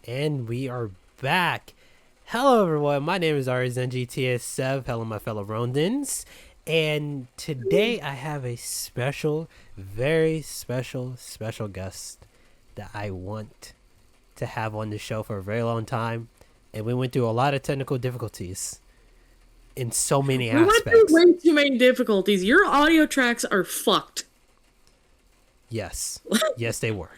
And we are back. Hello, everyone. My name is ArizenjiTSF. Hello, my fellow Rondins. And today I have a special, very special guest that I want to have on the show for a very long time. And we went through a lot of technical difficulties in so many We went through aspects. way too many difficulties. Your audio tracks are fucked. Yes. Yes, they were.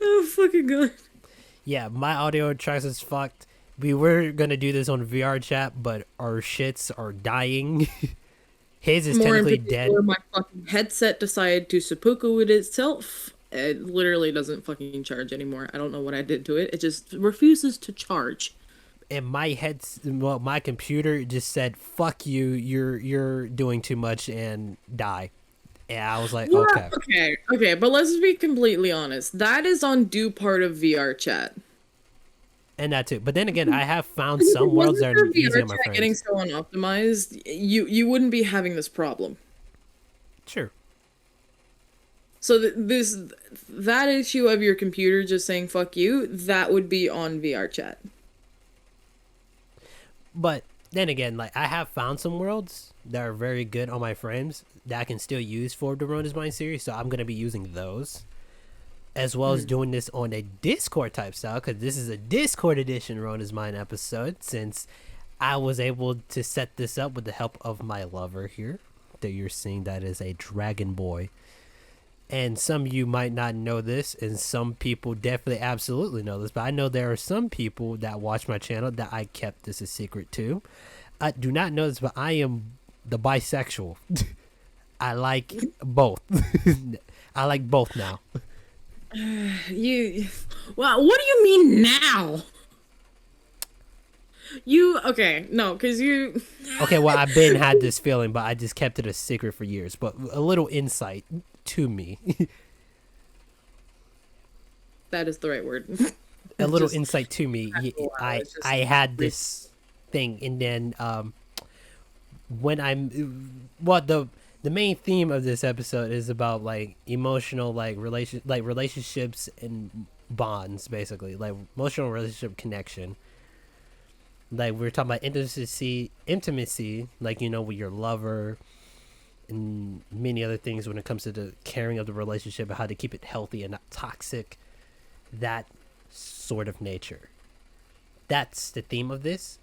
Oh, fucking god. Yeah, my audio tracks is fucked. We were gonna do this on VR chat, but our shits are dying. His is More in technically dead. particular, my fucking headset decided to seppuku with itself. It literally doesn't fucking charge anymore. I don't know what I did to it. It just refuses to charge. And my computer just said, "Fuck you! You're doing too much," and die. And I was like, Yeah, okay, okay, but let's be completely honest. That is on due part of VR chat. and that too. But then again, I have found some worlds that are easy VR on my chat getting frames. so unoptimized, you wouldn't be having this problem. Sure, So that issue of your computer just saying "fuck you," that would be on VR chat. but then again, like I have found some worlds that are very good on my frames that I can still use for the Ronin Mine series. So I'm gonna be using those, as well as doing this on a Discord type style, because this is a Discord edition Rona's Mine episode, since I was able to set this up with the help of my lover here that you're seeing, that is a dragon boy. And some of you might not know this, and some people definitely absolutely know this, but I know there are some people that watch my channel that I kept this a secret to. I do not know this, but I am the bisexual. I like both. I like both now. You, well, what do you mean now? You okay? No, because you. Okay, well, I've been had this feeling, but I just kept it a secret for years. But a little insight to me, That is the right word. a little Just insight to me. I it's just I had this thing, and then when the main theme of this episode is about like emotional relationships and bonds, basically like emotional relationship connection. Like we're talking about intimacy, like with your lover, and many other things when it comes to the caring of the relationship and how to keep it healthy and not toxic. That sort of nature. That's the theme of this.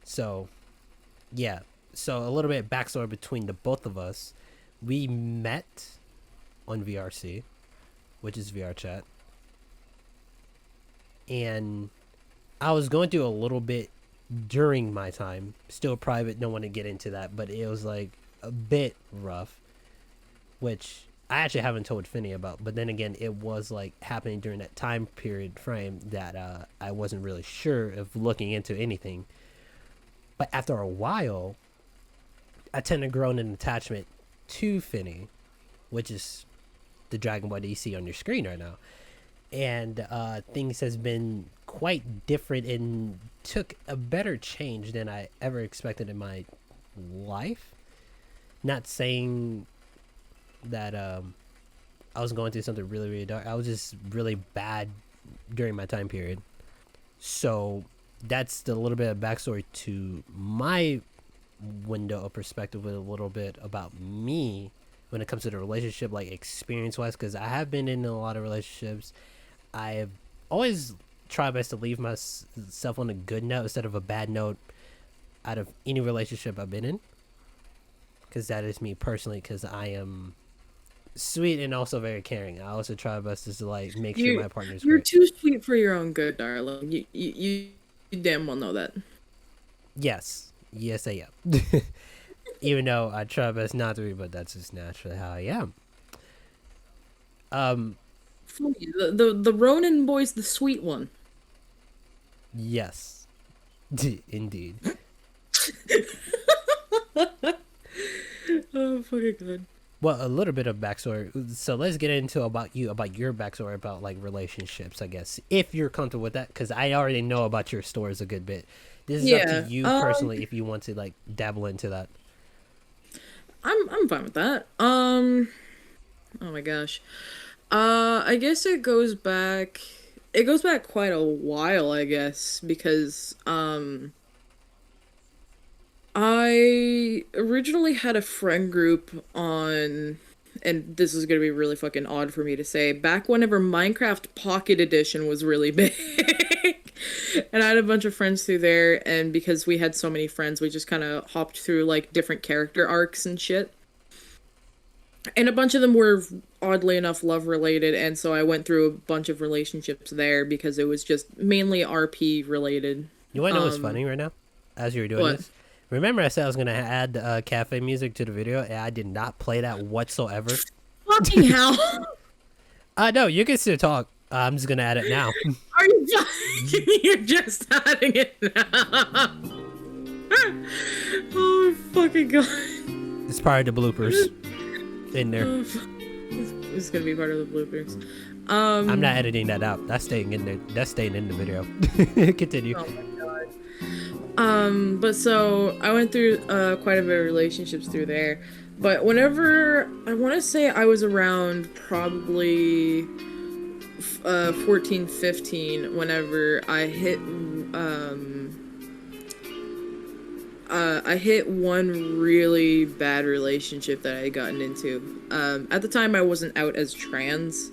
So, yeah. So a little bit of backstory between the both of us. We met on VRC, which is VR chat, and I was going through a little bit during my time. Still private, don't want to get into that, but it was like a bit rough, which I actually haven't told Finney about. But then again, it was like happening during that time period frame that I wasn't really sure of looking into anything. But after a while, I tend to grow an attachment to Finney, which is the Dragon Ball that you see on your screen right now. And things has been quite different and took a better change than I ever expected in my life. Not saying that I was going through something really dark. I was just really bad during my time period. So that's the little bit of backstory to my window of perspective, with a little bit about me when it comes to the relationship, like experience wise, because I have been in a lot of relationships. I have always tried best to leave myself on a good note instead of a bad note out of any relationship I've been in, because that is me personally, because I am sweet and also very caring. I also try my best to like make sure my partner's you're great. too sweet for your own good, darling. You damn well know that. Yes, I am. Even though I try my best not to be, but that's just naturally how I am. Funny, the Ronin boy's the sweet one. Yes, indeed. Oh fucking god. Well, a little bit of backstory. So let's get into about your backstory about like relationships, I guess, if you're comfortable with that, because I already know about your stories a good bit. This is up to you personally if you want to like dabble into that. I'm fine with that. Oh my gosh. I guess it goes back. It goes back quite a while, I guess, because I originally had a friend group on, and this is gonna be really fucking odd for me to say, back whenever Minecraft Pocket Edition was really big. And I had a bunch of friends through there, and because we had so many friends, we just kind of hopped through like different character arcs and shit. And a bunch of them were oddly enough love related, and so I went through a bunch of relationships there because it was just mainly RP related. You want to know what's Um, funny right now? As you were doing what? this, remember I said I was gonna add cafe music to the video, and I did not play that whatsoever. Fucking hell! No, you can still talk. I'm just gonna add it now. Are you you're just adding it now? Oh fucking god! It's part of the bloopers in there. Oh, it's gonna be part of the bloopers. I'm not editing that out. That's staying in there. That's staying in the video. Continue. Oh my god. But so I went through quite a bit of relationships through there. But whenever I want to say I was around probably 14, 15 whenever I hit one really bad relationship that I had gotten into. At the time I wasn't out as trans,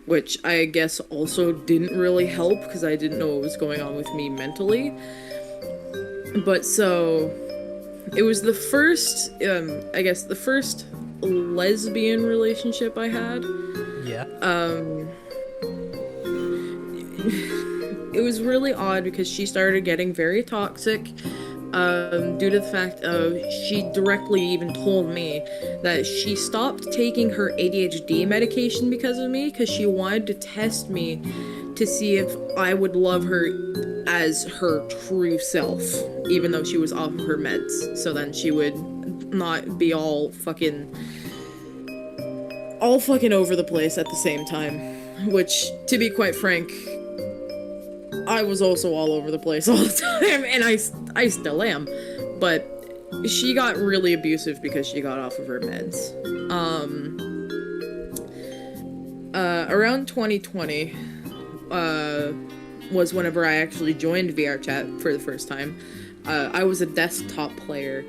which I guess also didn't really help because I didn't know what was going on with me mentally. But so it was the first, I guess the first lesbian relationship I had. Yeah. It was really odd because she started getting very toxic, due to the fact of she directly even told me that she stopped taking her ADHD medication because of me because she wanted to test me to see if I would love her as her true self, even though she was off of her meds. So then she would not be all fucking over the place at the same time. Which, to be quite frank, I was also all over the place all the time, and I still am. But she got really abusive because she got off of her meds. Around 2020, was whenever I actually joined VRChat for the first time. I was a desktop player,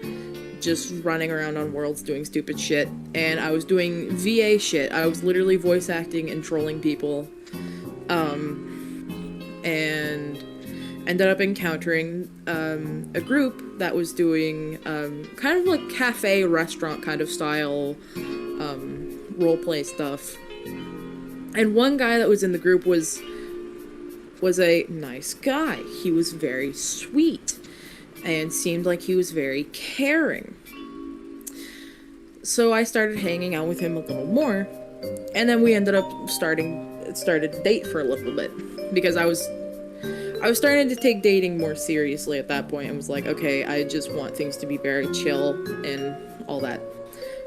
just running around on worlds doing stupid shit, and I was doing VA shit. I was literally voice acting and trolling people, and ended up encountering a group that was doing kind of like cafe restaurant kind of style roleplay stuff. And one guy that was in the group was a nice guy. He was very sweet and seemed like he was very caring. So I started hanging out with him a little more, and then we ended up started to date for a little bit because I was starting to take dating more seriously at that point and was like, okay, I just want things to be very chill and all that.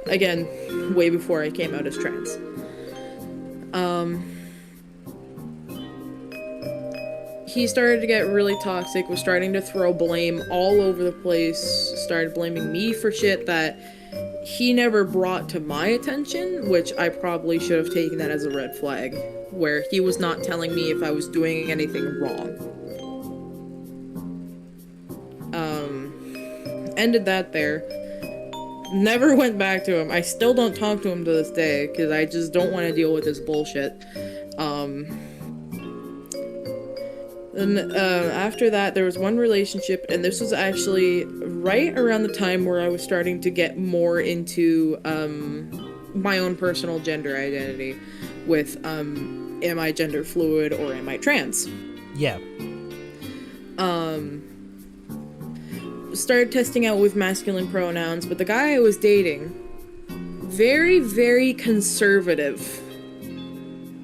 Again, way before I came out as trans. He started to get really toxic, was starting to throw blame all over the place, started blaming me for shit that he never brought to my attention, which I probably should have taken that as a red flag, where he was not telling me if I was doing anything wrong. Ended that there. Never went back to him. I still don't talk to him to this day, because I just don't want to deal with his bullshit. Then after that, there was one relationship, and this was actually right around the time where I was starting to get more into my own personal gender identity with am I gender fluid or am I trans? Yeah. Started testing out with masculine pronouns, but the guy I was dating, very, very conservative.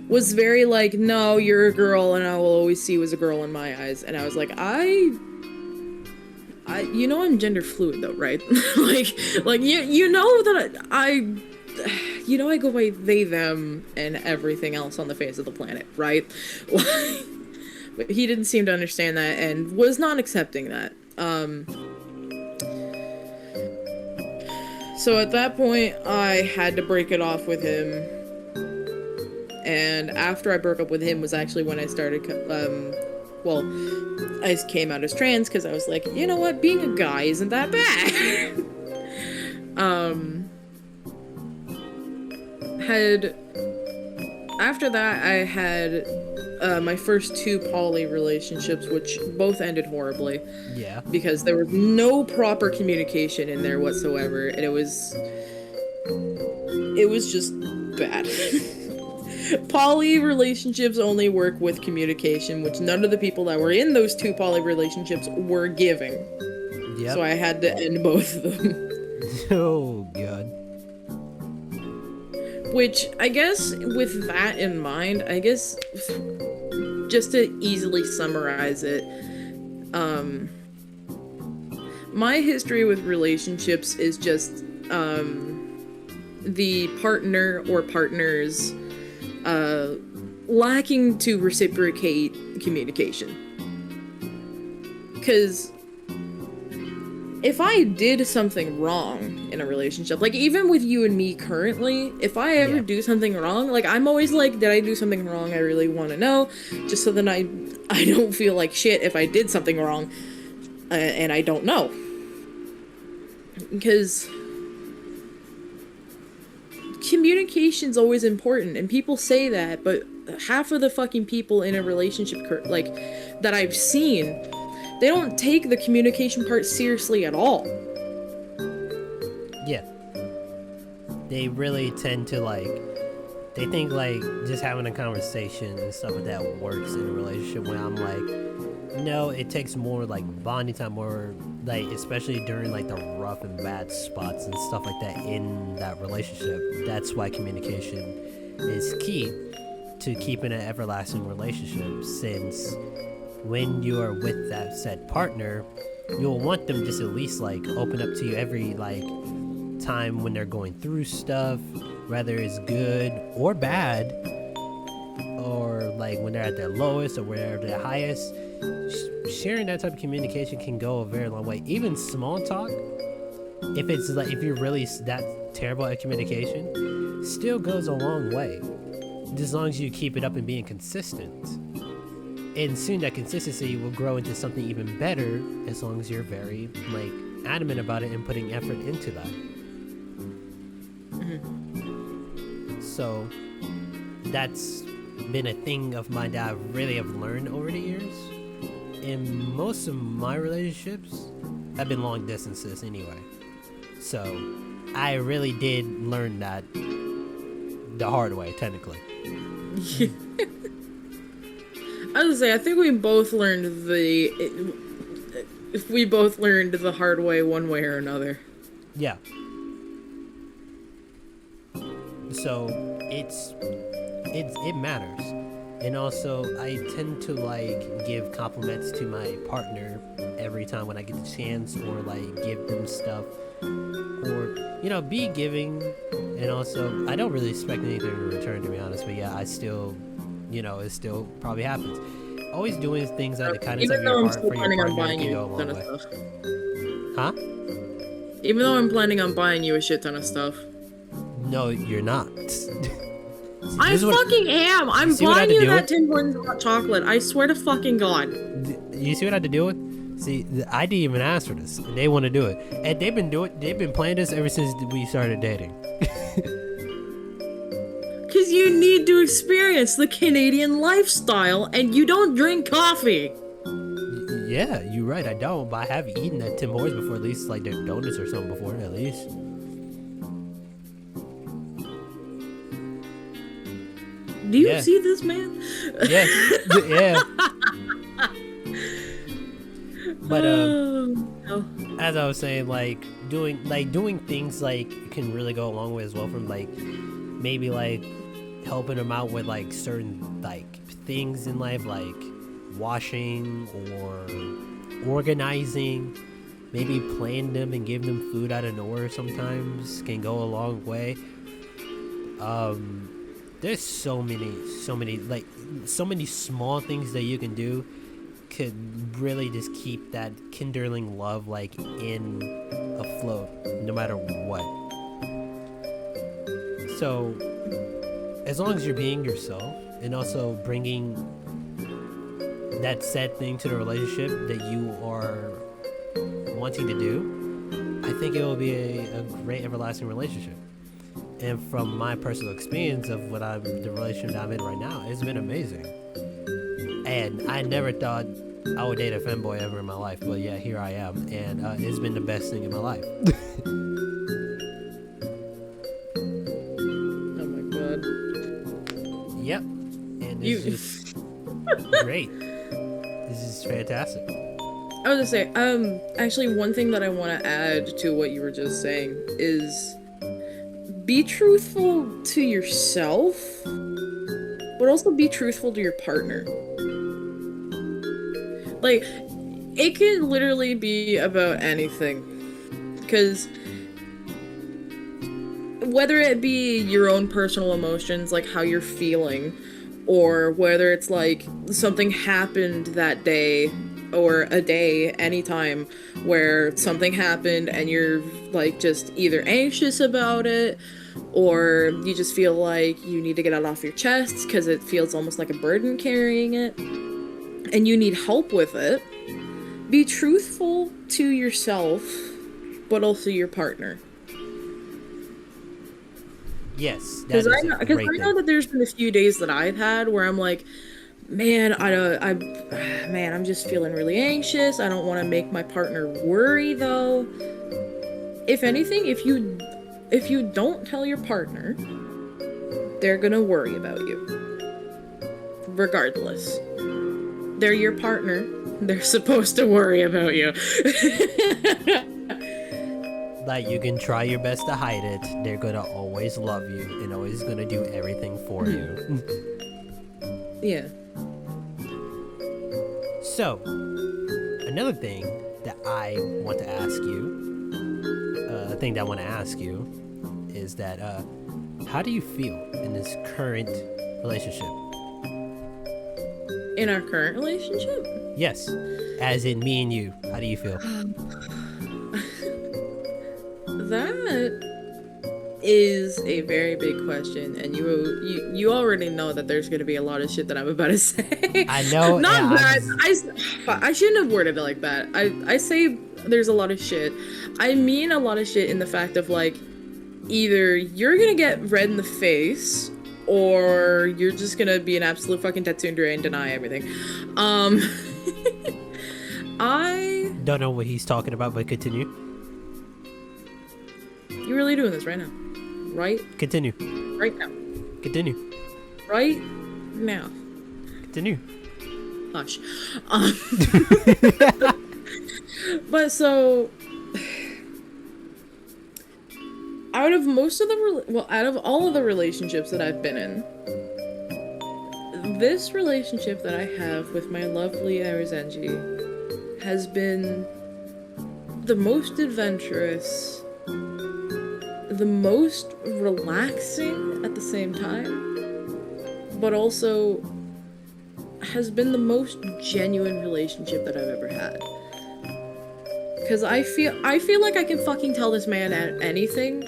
Was very like, no, you're a girl and I will always see you as a girl in my eyes. And I was like, you know I'm gender fluid though, right? like you know that I go by they, them, and everything else on the face of the planet, right? But he didn't seem to understand that and was not accepting that. So at that point, I had to break it off with him. And after I broke up with him was actually when I started, well, I came out as trans because I was like, you know what, being a guy isn't that bad. had After that, I had my first two poly relationships, which both ended horribly. Yeah. Because there was no proper communication in there whatsoever, and it was just bad. Poly relationships only work with communication, which none of the people that were in those two poly relationships were giving. Yep. So I had to end both of them. Oh god. Which, I guess, with that in mind, I guess, just to easily summarize it, my history with relationships is just, the partner or partners, lacking to reciprocate communication. Because if I did something wrong in a relationship, like even with you and me currently, if I ever do something wrong, like I'm always like, did I do something wrong? I really want to know, just so then I don't feel like shit if I did something wrong and I don't know. Because communication's always important, and people say that, but half of the fucking people in a relationship, like, that I've seen, they don't take the communication part seriously at all. Yeah. They really tend to, like, they think, like, just having a conversation and stuff like that works in a relationship, when I'm like, no, it takes more, like, bonding time, more, like, especially during, like, the rough and bad spots and stuff like that in that relationship. That's why communication is key to keeping an everlasting relationship, since when you are with that said partner, you'll want them just at least like open up to you every like time when they're going through stuff, whether it's good or bad, or like when they're at their lowest or where they're their highest. Sharing that type of communication can go a very long way. Even small talk, if it's like, if you're really that terrible at communication, still goes a long way, as long as you keep it up and being consistent. And soon that consistency will grow into something even better, as long as you're very like adamant about it and putting effort into that. Mm-hmm. So that's been a thing of mine that I really have learned over the years. In most of my relationships have been long distances anyway, so I really did learn that the hard way, technically. I was gonna say, I think we both learned the hard way one way or another. Yeah. So it matters. And also, I tend to like give compliments to my partner every time when I get the chance, or like give them stuff, or be giving. And also, I don't really expect anything in return, to be honest. But yeah, I still, it still probably happens. Always doing things out of the kindness of your heart for your partner can go a long way. Huh? Even though I'm planning on buying you a shit ton of stuff. No, you're not. I fucking am. I'm buying you that Tim Hortons hot chocolate. I swear to fucking God. You see what I had to deal with? See, I didn't even ask for this, and they want to do it, and they've been playing this ever since we started dating. Because you need to experience the Canadian lifestyle, and you don't drink coffee. Yeah, you're right. I don't, but I have eaten at Tim Hortons before, at least like their donuts or something before, at least. Do you see this man? Yeah, yeah. But as I was saying, like doing things like can really go a long way as well. From like maybe like helping them out with like certain like things in life, like washing or organizing. Maybe playing them and giving them food out of nowhere sometimes can go a long way. There's so many small things that you can do could really just keep that kindling love like in afloat, no matter what. So as long as you're being yourself and also bringing that said thing to the relationship that you are wanting to do, I think it will be a great everlasting relationship. And from my personal experience of the relationship that I'm in right now, it's been amazing. And I never thought I would date a femboy ever in my life, but yeah, here I am, and it's been the best thing in my life. Oh my god. Yep, and it's just great. This is fantastic. I was gonna say, actually, one thing that I want to add to what you were just saying is be truthful to yourself, but also be truthful to your partner. Like, it can literally be about anything. Because whether it be your own personal emotions, like how you're feeling, or whether it's like something happened that day, or a day, anytime, where something happened and you're like just either anxious about it, or you just feel like you need to get it off your chest because it feels almost like a burden carrying it, and you need help with it, be truthful to yourself, but also your partner. Yes, Because I know that there's been a few days that I've had where I'm like, man, I'm just feeling really anxious. I don't want to make my partner worry though. If anything, if you don't tell your partner, they're gonna worry about you. Regardless. They're your partner. They're supposed to worry about you. Like, you can try your best to hide it. They're gonna always love you and always gonna do everything for you. Yeah. So, another thing that I want to ask you, is that, how do you feel in this current relationship? In our current relationship? Yes, as in me and you. How do you feel? That is a very big question, and you already know that there's gonna be a lot of shit that I'm about to say. I know. Not that I shouldn't have worded it like that. I say there's a lot of shit. I mean a lot of shit in the fact of like, either you're gonna get red in the face, or you're just gonna be an absolute fucking Tetsundere and deny everything. I don't know what he's talking about, but continue. You're really doing this right now. Right? Continue. Right now. Continue. Right now. Continue. Hush. But so, out of all of the relationships that I've been in, this relationship that I have with my lovely Arizenji has been the most adventurous, the most relaxing at the same time, but also has been the most genuine relationship that I've ever had. Because I feel like I can fucking tell this man anything,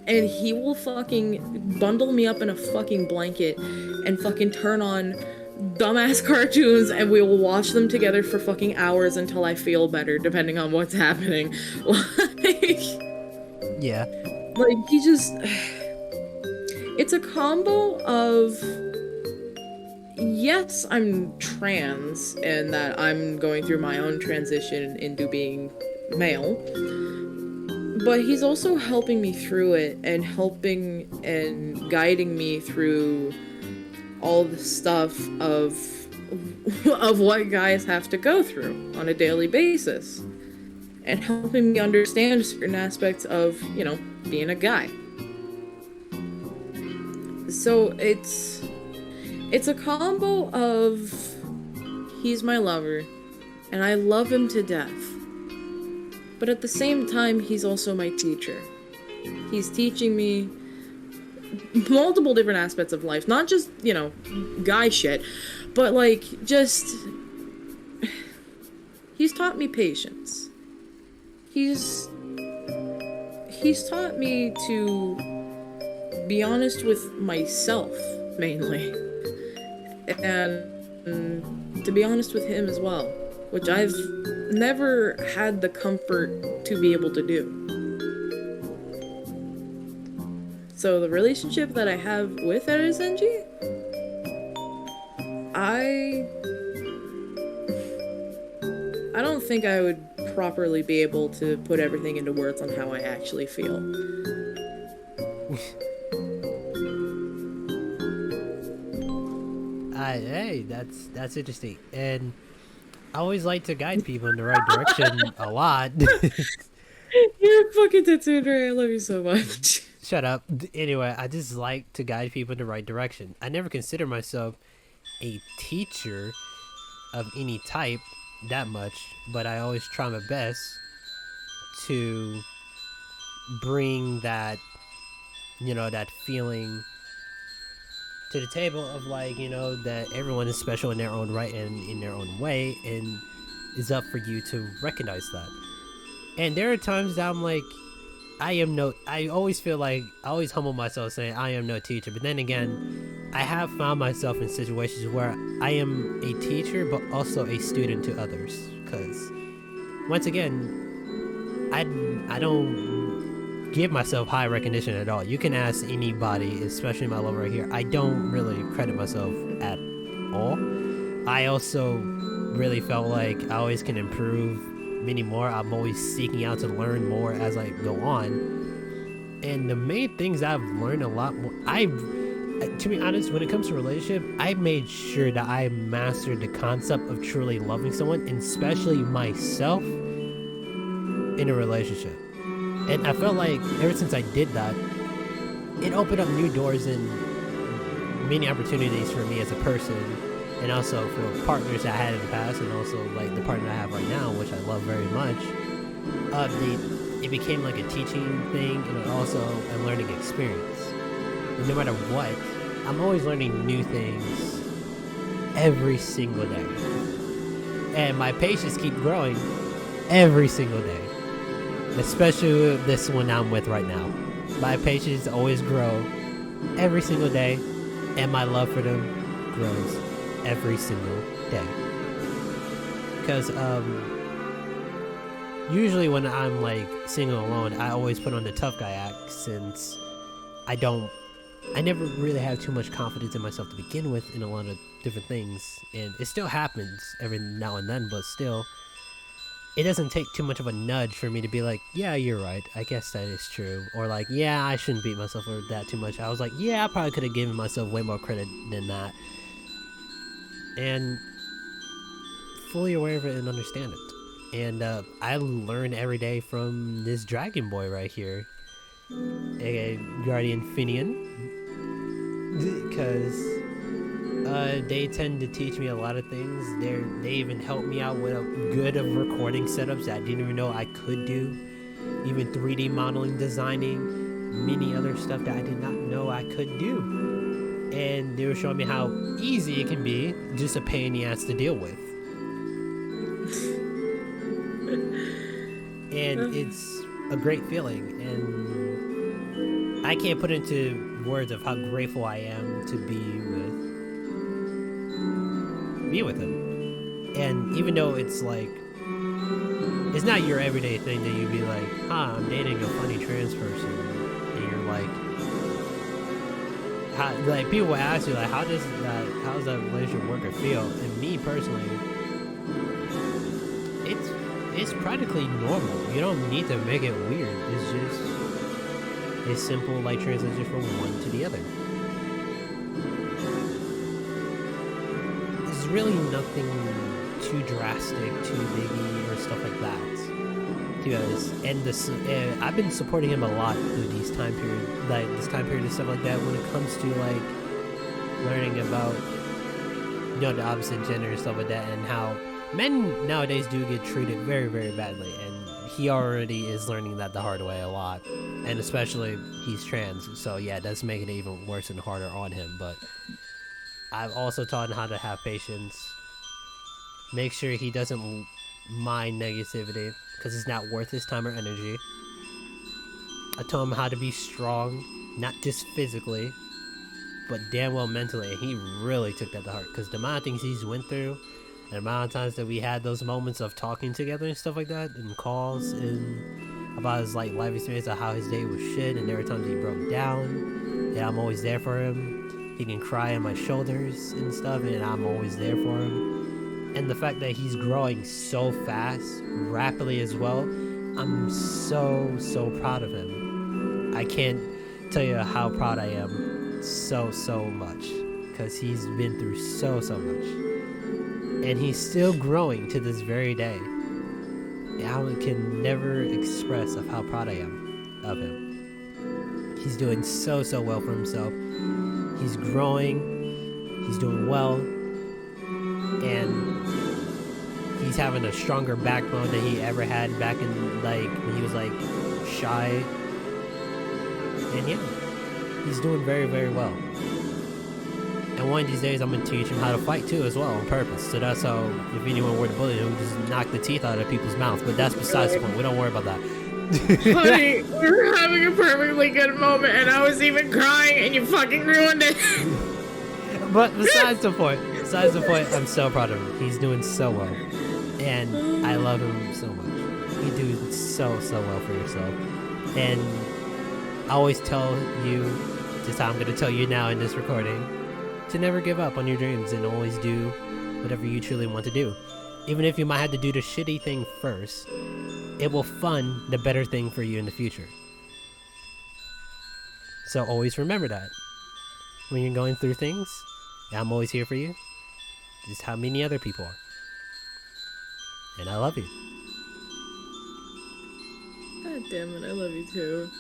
and he will fucking bundle me up in a fucking blanket and fucking turn on dumbass cartoons, and we will watch them together for fucking hours until I feel better, depending on what's happening. Like, yeah. Like, he just... It's a combo of... Yes, I'm trans, and that I'm going through my own transition into being male. But he's also helping me through it, and helping and guiding me through all the stuff of what guys have to go through on a daily basis. And helping me understand certain aspects of, you know, being a guy. So it's a combo of he's my lover, and I love him to death. But at the same time, he's also my teacher. He's teaching me multiple different aspects of life. Not just, you know, guy shit, but like, just... He's taught me patience. He's taught me to be honest with myself, mainly. And to be honest with him as well, which I've never had the comfort to be able to do. So the relationship that I have with Arizenji, I I don't think I would properly be able to put everything into words on how I actually feel. Hey, that's interesting, and I always like to guide people in the right direction a lot. You're fucking Tetsundere, I love you so much. Shut up. Anyway, I just like to guide people in the right direction. I never consider myself a teacher of any type that much, but I always try my best to bring that, that feeling to the table of like, that everyone is special in their own right and in their own way, and it's up for you to recognize that. And there are times that I'm like, I always feel like, I always humble myself saying I am no teacher, but then again, I have found myself in situations where I am a teacher but also a student to others, because once again, I don't give myself high recognition at all. You can ask anybody, especially my lover right here, I don't really credit myself at all. I also really felt like I always can improve many more. I'm always seeking out to learn more as I go on. And the main things I've learned a lot more, to be honest, when it comes to relationship, I made sure that I mastered the concept of truly loving someone, and especially myself, in a relationship. And I felt like ever since I did that, it opened up new doors and many opportunities for me as a person, and also for partners I had in the past, and also like the partner I have right now, which I love very much. It became like a teaching thing, and also a learning experience. And no matter what, I'm always learning new things every single day, and my patience keep growing every single day. Especially this one I'm with right now. My patience always grow every single day, and my love for them grows every single day. Because usually when I'm like single alone, I always put on the tough guy act, since I never really have too much confidence in myself to begin with in a lot of different things, and it still happens every now and then, but still, it doesn't take too much of a nudge for me to be like, yeah, you're right, I guess that is true. Or like, yeah, I shouldn't beat myself for that too much. I was like, yeah, I probably could have given myself way more credit than that. And fully aware of it and understand it. And I learn every day from this dragon boy right here, aka Guardian Finian, because they tend to teach me a lot of things. They even help me out with a good of recording setups that I didn't even know I could do. Even 3D modeling, designing, many other stuff that I did not know I could do. And they were showing me how easy it can be, just a pain in the ass to deal with. And it's a great feeling, and I can't put into words of how grateful I am to be with him. And even though it's like, it's not your everyday thing that you'd be like, I'm dating a funny trans person, and you're like, like people will ask you like, how does that relationship work or feel? And me personally, it's practically normal. You don't need to make it weird. It's just a simple like transition from one to the other. There's really nothing too drastic, too biggie, or stuff like that. And I've been supporting him a lot through this time period and stuff like that. When it comes to like learning about the opposite gender and stuff like that, and how men nowadays do get treated very, very badly, and he already is learning that the hard way a lot, and especially he's trans, so yeah, that's making it even worse and harder on him. But I've also taught him how to have patience, make sure he doesn't mind negativity, because it's not worth his time or energy. I told him how to be strong, not just physically, but damn well mentally, and he really took that to heart. Because the amount of things he's went through, and the amount of times that we had those moments of talking together and stuff like that, and calls and about his like life experience of how his day was shit, and there were times he broke down, and I'm always there for him. He can cry on my shoulders and stuff, and I'm always there for him. And the fact that he's growing so fast, rapidly as well, I'm so proud of him. I can't tell you how proud I am so much, because he's been through so much, and he's still growing to this very day. I can never express of how proud I am of him. He's doing so well for himself. He's growing, he's doing well, and he's having a stronger backbone than he ever had back in like when he was like shy. And yeah, he's doing very well. And one of these days I'm gonna teach him how to fight too as well on purpose. So that's how, if anyone were to bully him, he'll just knock the teeth out of people's mouths. But that's besides the point. We don't worry about that. Honey, we were having a perfectly good moment and I was even crying and you fucking ruined it. But besides the point, I'm so proud of him. He's doing so well. And I love him so much. You do so well for yourself. And I always tell you, just how I'm going to tell you now in this recording, to never give up on your dreams and always do whatever you truly want to do. Even if you might have to do the shitty thing first, it will fund the better thing for you in the future. So always remember that. When you're going through things, I'm always here for you. Just how many other people are. And I love you. God damn it, I love you too.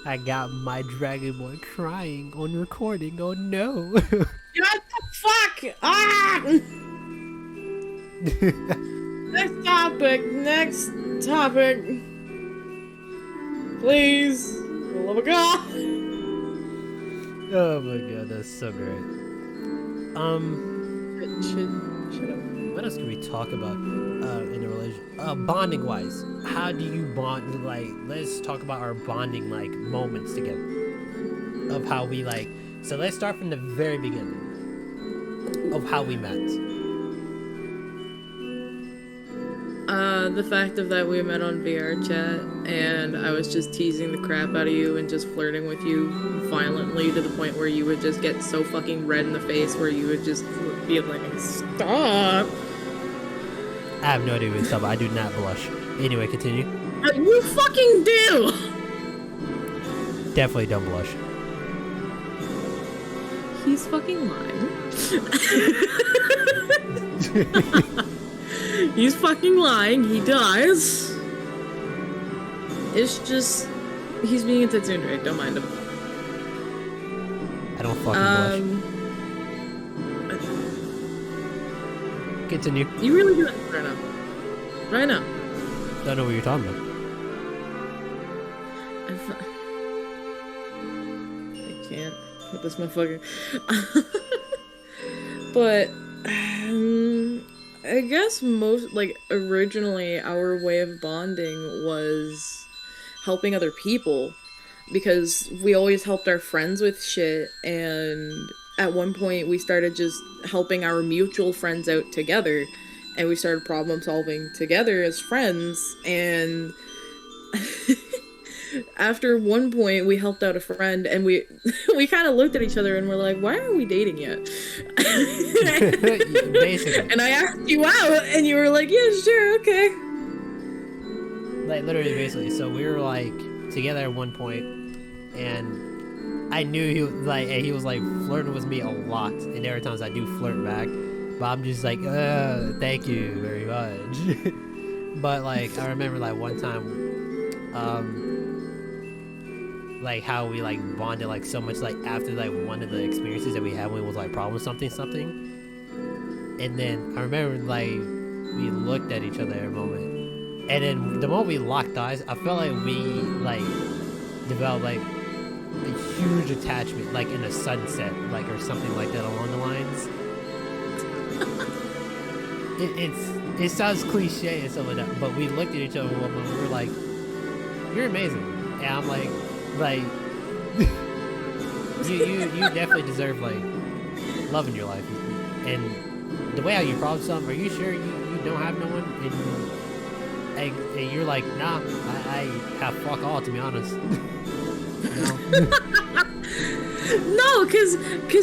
I got my Dragon Boy crying on recording. Oh no. What the fuck? Ah! Next topic. Please. For the love of God. Oh my god, that's so great. Shut up. What else can we talk about in a relationship? Bonding wise, how do you bond? Like, let's talk about our bonding like moments together. Of how we like. So let's start from the very beginning of how we met. The fact of that we met on VR chat and I was just teasing the crap out of you and just flirting with you violently to the point where you would just get so fucking red in the face where you would just be like, stop. I have no idea what it's about. I do not blush. Anyway, continue. You fucking do! Definitely don't blush. He's fucking lying. He's fucking lying. He does. It's just he's being a Tetsuan Drake. Don't mind him. I don't fucking blush. Continue. You really do that right now. Right now. Don't know what you're talking about. I can't put this motherfucker. But I guess originally our way of bonding was helping other people because we always helped our friends with shit, and at one point we started just helping our mutual friends out together, and we started problem solving together as friends, and after one point we helped out a friend and we kind of looked at each other and we're like, why aren't we dating yet? Basically. And I asked you out and you were like, yeah, sure, okay. Like literally basically. So we were like together at one point and I knew he was like flirting with me a lot, and there are times I do flirt back, but I'm just like, thank you very much. But like I remember like one time like how we like bonded like so much like after like one of the experiences that we had when it was like problem something, and then I remember like we looked at each other at a moment, and then the moment we locked eyes, I felt like we like developed like a huge attachment, like in a sunset, like or something like that along the lines. It sounds cliche and stuff like that, but we looked at each other and we were like, you're amazing. And I'm like You definitely deserve like love in your life, and the way how you problem solve. Are you sure you don't have no one? And you're like, nah, I have fuck all, to be honest. No, cause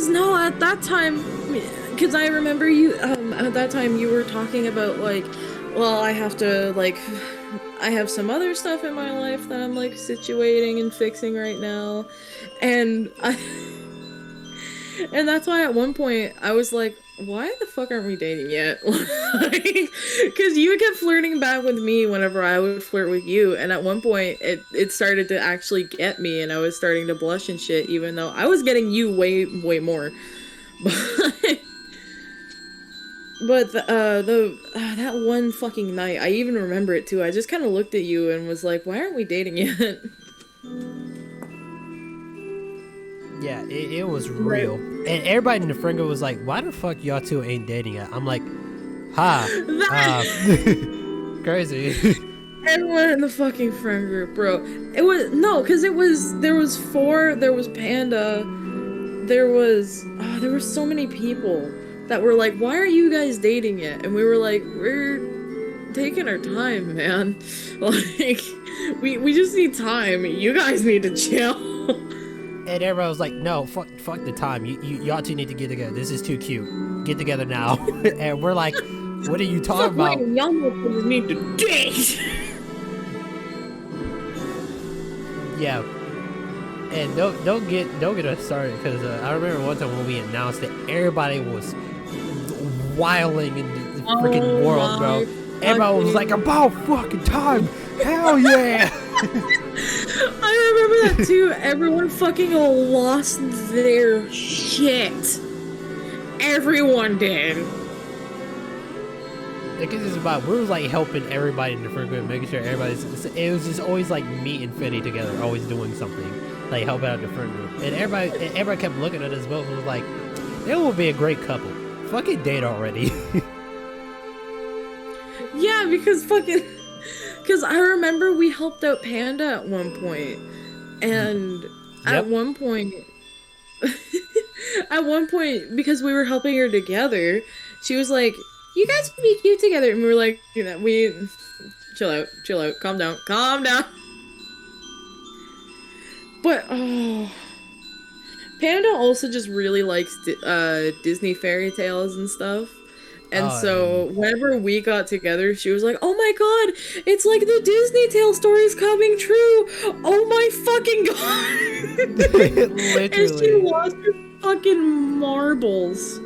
no, at that time, cause I remember you, at that time you were talking about like, well, I have to like, I have some other stuff in my life that I'm like situating and fixing right now, and and that's why at one point I was like, why the fuck aren't we dating yet? Like, because you kept flirting back with me whenever I would flirt with you, and at one point it started to actually get me, and I was starting to blush and shit, even though I was getting you way more. But that one fucking night, I even remember it too. I just kind of looked at you and was like, why aren't we dating yet? Yeah, it was real. And everybody in the friend group was like, why the fuck y'all two ain't dating yet? I'm like, crazy. Everyone in the fucking friend group, bro. It was, no, because there was four, there was Panda, there were so many people that were like, why aren't you guys dating yet? And we were like, we're taking our time, man. Like, we just need time. You guys need to chill. And everybody was like, no, fuck the time. Y'all two need to get together. This is too cute. Get together now. And we're like, what are you talking about? Y'all need to date. Yeah. And don't get us started, because I remember one time when we announced it, everybody was wilding in the freaking world, bro. Everybody was like, about fucking time. Hell yeah. I remember that too. Everyone fucking lost their shit. Everyone did. Because it's about, we was like helping everybody in the friend group, making sure everybody's, it was just always like me and Fitty together, always doing something, like helping out the friend group. And everybody kept looking at us both and was like, they would be a great couple. Fucking date already. Yeah, because I remember we helped out Panda at one point, and at one point, because we were helping her together, she was like, you guys would be cute together, and we were like, you know, chill out, calm down. But, oh, Panda also just really likes Disney fairy tales and stuff. And whenever we got together, she was like, oh my god, it's like the Disney tale stories coming true. Oh my fucking god. Literally. And she lost her fucking marbles.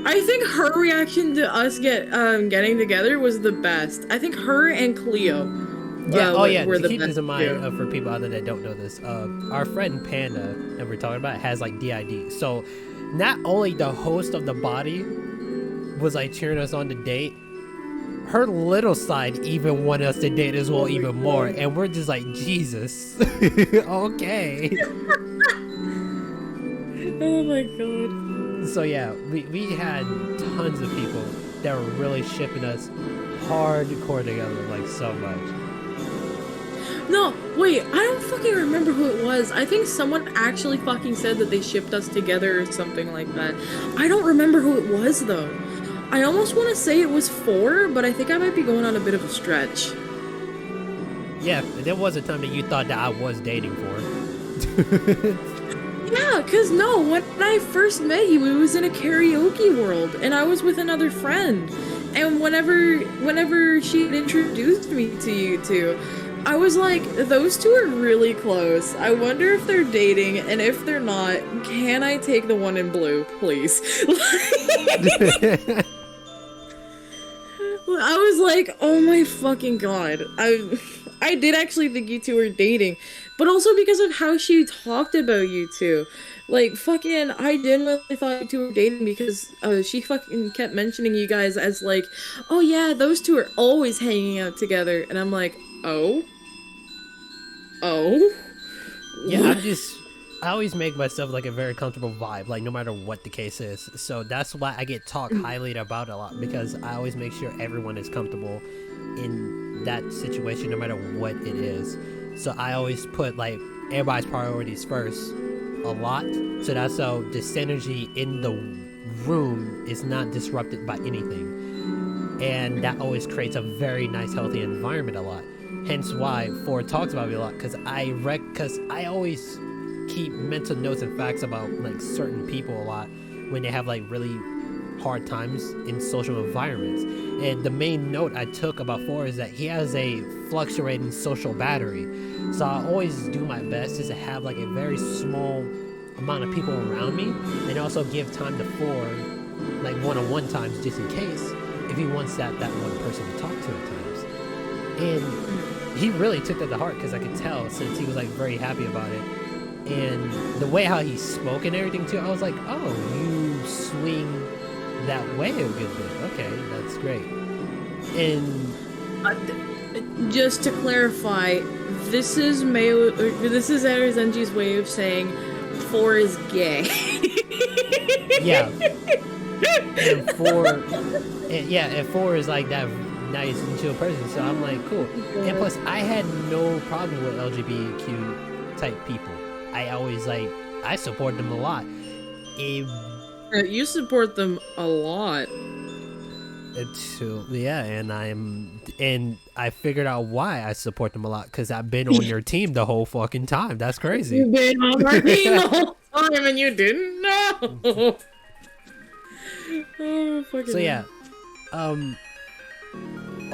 I think her reaction to us getting together was the best. I think her and Cleo were to the keep best this in mind too. for people out there that don't know this, our friend Panda that we're talking about has like DID. So not only the host of the body was like cheering us on to date, her little side even wanted us to date as well, even more, and we're just like, Jesus. Okay. Oh my god. So yeah, we had tons of people that were really shipping us hardcore together, like so much. No, wait, I don't fucking remember who it was. I think someone actually fucking said that they shipped us together or something like that. I don't remember who it was though. I almost want to say it was 4, but I think I might be going on a bit of a stretch. Yeah, there was a time that you thought that I was dating for. Yeah, cause no, when I first met you, it was in a karaoke world, and I was with another friend. And whenever she introduced me to you two, I was like, those two are really close. I wonder if they're dating, and if they're not, can I take the one in blue, please? I was like, oh my fucking god. I did actually think you two were dating, but also because of how she talked about you two. Like, fucking, I genuinely thought you two were dating because she fucking kept mentioning you guys as like, oh yeah, those two are always hanging out together. And I'm like, oh? Yeah, I always make myself like a very comfortable vibe, like no matter what the case is. So that's why I get talked highly about a lot, because I always make sure everyone is comfortable in that situation, no matter what it is. So I always put like everybody's priorities first a lot. So that's so the synergy in the room is not disrupted by anything. And that always creates a very nice, healthy environment a lot. Hence why Ford talks about me a lot, because I always keep mental notes and facts about like certain people a lot when they have like really hard times in social environments. And the main note I took about Ford is that he has a fluctuating social battery. So I always do my best just to have like a very small amount of people around me, and also give time to Ford, like one-on-one times, just in case if he wants that one person to talk to at times. And he really took that to heart, because I could tell, since he was like very happy about it. And the way how he spoke and everything too, I was like, oh, you swing that way a good bit. Okay, that's great. And just to clarify, this is Arizenji's way of saying 4 is gay. yeah. And 4 is like that nice and chill person. So I'm like, cool. And plus, I had no problem with LGBTQ type people. I always I support them a lot. You support them a lot. Yeah, and I figured out why I support them a lot, because I've been on your team the whole fucking time. That's crazy. You've been on our team the whole time and you didn't know. Oh, fucking. So yeah,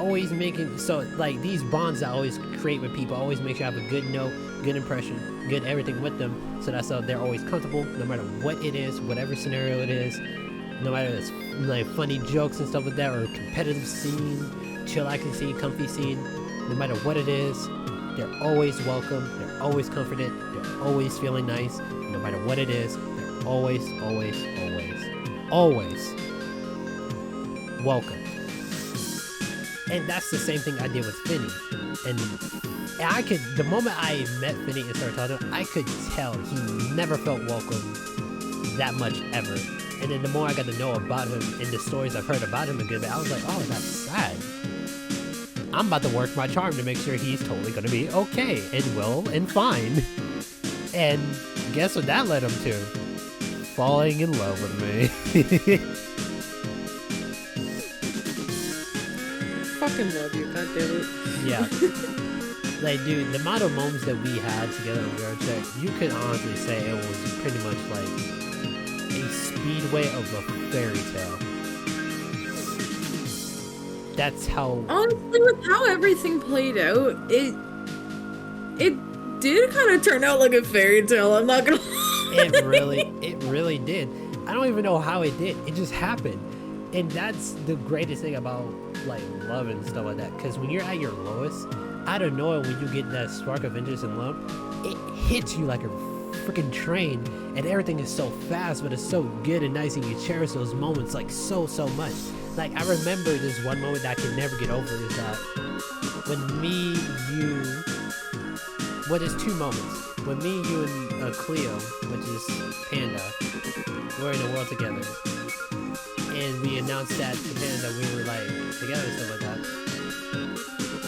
always making like these bonds I always create with people, always make sure I have a good note, good impression, good everything with them, so that's they're always comfortable no matter what it is, whatever scenario it is, no matter if it's like funny jokes and stuff like that, or a competitive scene, chillaxing scene, comfy scene, no matter what it is, they're always welcome, they're always comforted, they're always feeling nice, no matter what it is, they're always welcome. And that's the same thing I did with Finney. And I could, the moment I met Finney and started talking to him, I could tell he never felt welcome that much ever. And then the more I got to know about him and the stories I've heard about him a good bit, I was like, oh, that's sad. I'm about to work my charm to make sure he's totally going to be okay and well and fine. And guess what that led him to? Falling in love with me. Fucking love you, goddammit. Yeah. Like, dude, the amount of moments that we had together on Weird Check, you could honestly say it was pretty much like a speedway of a fairy tale. That's how... Honestly, with how everything played out, it did kind of turn out like a fairy tale, I'm not gonna lie. It really did. I don't even know how it did. It just happened. And that's the greatest thing about like love and stuff like that, because when you're at your lowest, out of nowhere, when you get that spark of interest and love, it hits you like a freaking train, and everything is so fast, but it's so good and nice, and you cherish those moments like so much. Like, I remember this one moment that I can never get over, is that when me, you, well, there's two moments. When me, you, and Cleo, which is Panda, were in the world together, and we announced that to Panda that we were like together and stuff like that.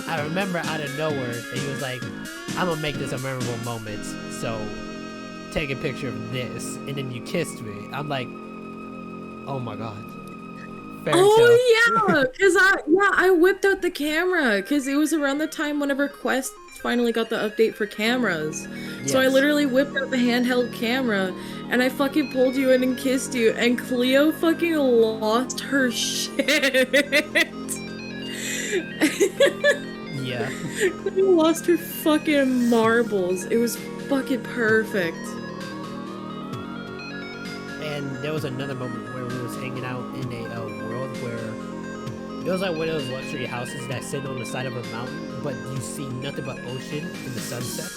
I remember out of nowhere that he was like, I'm gonna make this a memorable moment, so take a picture of this, and then you kissed me. I'm like, oh my god. Fairy tale. Oh yeah, because I whipped out the camera, because it was around the time whenever Quest finally got the update for cameras. Yes. So I literally whipped out the handheld camera, and I fucking pulled you in and kissed you, and Cleo fucking lost her shit. Yeah. Cleo lost her fucking marbles. It was fucking perfect. And there was another moment where we was hanging out in a world where it was like one of those luxury houses that sit on the side of a mountain, but you see nothing but ocean in the sunset.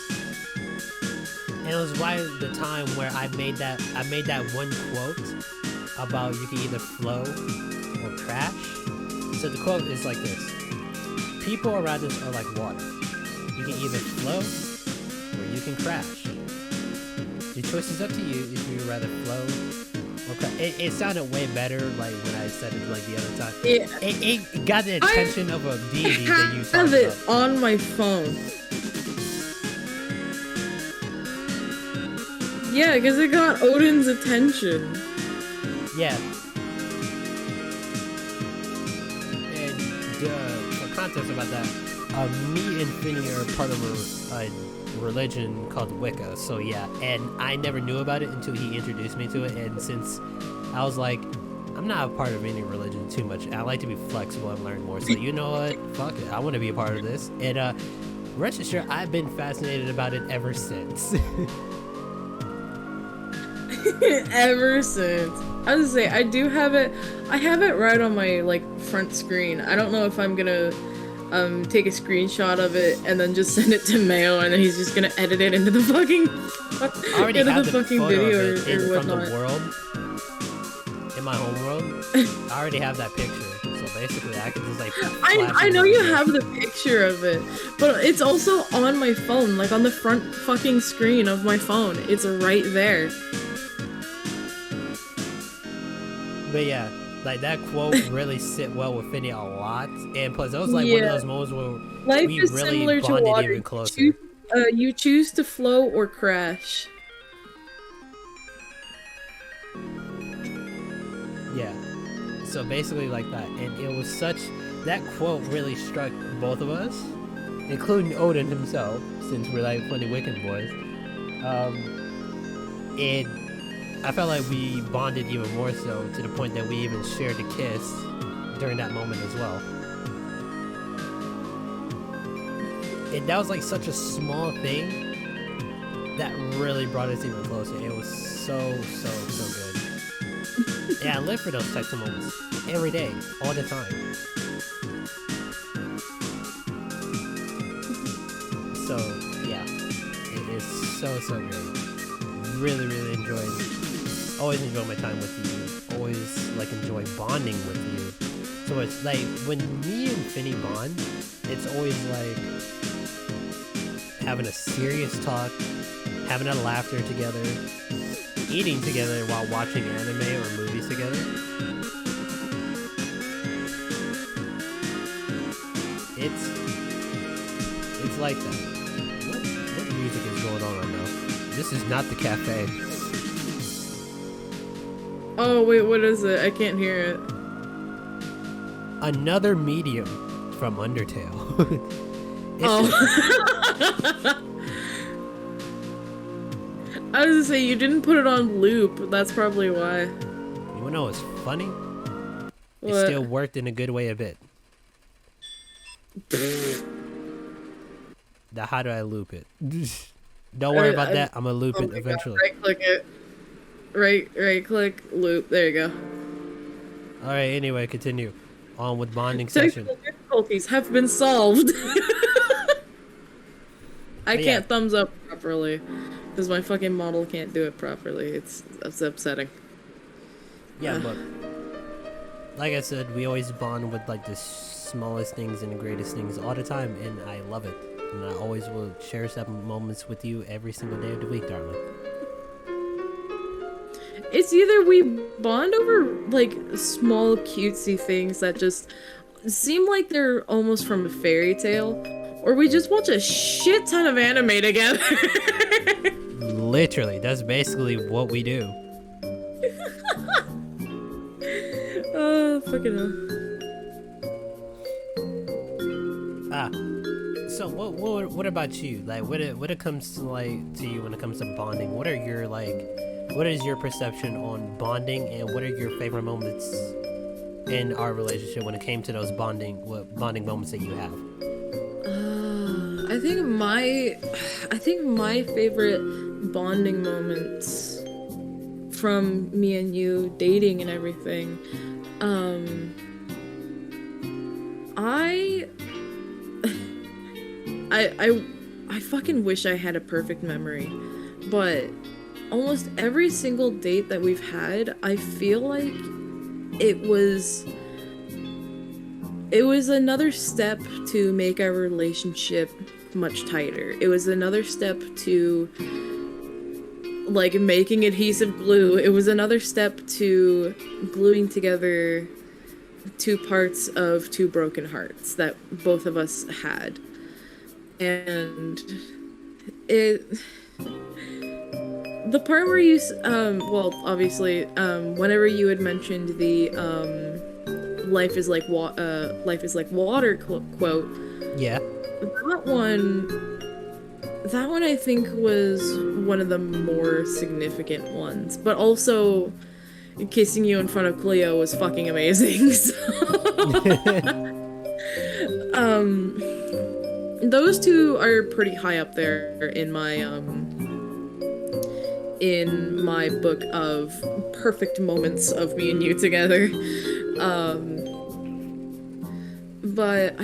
And it was right at the time where I made that one quote about you can either flow or crash. So the quote is like this: people around us are like water. You can either flow or you can crash. Your choice is up to you if you would rather flow or crash. It sounded way better like when I said it like the other time. Yeah. It got the attention of a deity that you talked about. I have it on my phone. Yeah, because it got Odin's attention. Yeah. And for context about that, me and Finny are part of a religion called Wicca. So yeah, and I never knew about it until he introduced me to it. And since I was like, I'm not a part of any religion too much. I like to be flexible and learn more. So you know what? Fuck it. I want to be a part of this. And rest assured, I've been fascinated about it ever since. Ever since. I was gonna say, I do have it. I have it right on my like front screen. I don't know if I'm gonna take a screenshot of it and then just send it to Mayo, and then he's just gonna edit it into the fucking I already into have the the fucking photo video of it or from the whatnot. world. In my home world, I already have that picture. So basically, I can just like. I know you have the picture of it, but it's also on my phone, like on the front fucking screen of my phone. It's right there. But yeah, like that quote really sit well with Finny a lot, and plus that was like one of those moments where Life we is really similar to bonded water. even closer. You choose to flow or crash. Yeah. So basically like that, and it was such that quote really struck both of us, including Odin himself, since we're like funny Wiccan boys. And I felt like we bonded even more so to the point that we even shared a kiss during that moment as well. And that was like such a small thing that really brought us even closer. It was so good. Yeah, I live for those types of moments every day, all the time. So yeah, it is so great. Really enjoyed. Always enjoy my time with you. Always like enjoy bonding with you. So it's like when me and Finny bond, it's always like having a serious talk, having a laughter together, eating together while watching anime or movies together. It's like that. What music is going on right now? This is not the cafe. Oh wait, what is it? I can't hear it. Another medium from Undertale. I was gonna say, you didn't put it on loop. That's probably why. You wanna know what's funny? What? It still worked in a good way a bit. Now, how do I loop it? Don't worry about that. I'm gonna loop it eventually. Right click it. Right click, loop. There you go. Alright, anyway, continue. On with bonding session. Technical difficulties have been solved. I But can't thumbs up properly because my fucking model can't do it properly. It's upsetting. Yeah, look. Like I said, we always bond with like the smallest things and the greatest things all the time, and I love it. And I always will cherish that moments with you every single day of the week, darling. It's either we bond over like small cutesy things that just seem like they're almost from a fairy tale, or we just watch a shit ton of anime together. Literally, that's basically what we do. Oh, fucking hell. So what about you? Like, what it comes to like to you when it comes to bonding? What are your what is your perception on bonding, and what are your favorite moments in our relationship when it came to those bonding moments that you have? I think my favorite bonding moments from me and you dating and everything, I fucking wish I had a perfect memory, but almost every single date that we've had, I feel like it was another step to make our relationship much tighter. It was another step to like making adhesive glue. It was another step to gluing together two parts of two broken hearts that both of us had. the part where you well, obviously, whenever you had mentioned the life is like water quote, Yeah. that one that one I think was one of the more significant ones, but also kissing you in front of Cleo was fucking amazing. Um, those two are pretty high up there in my book of perfect moments of me and you together. Um, but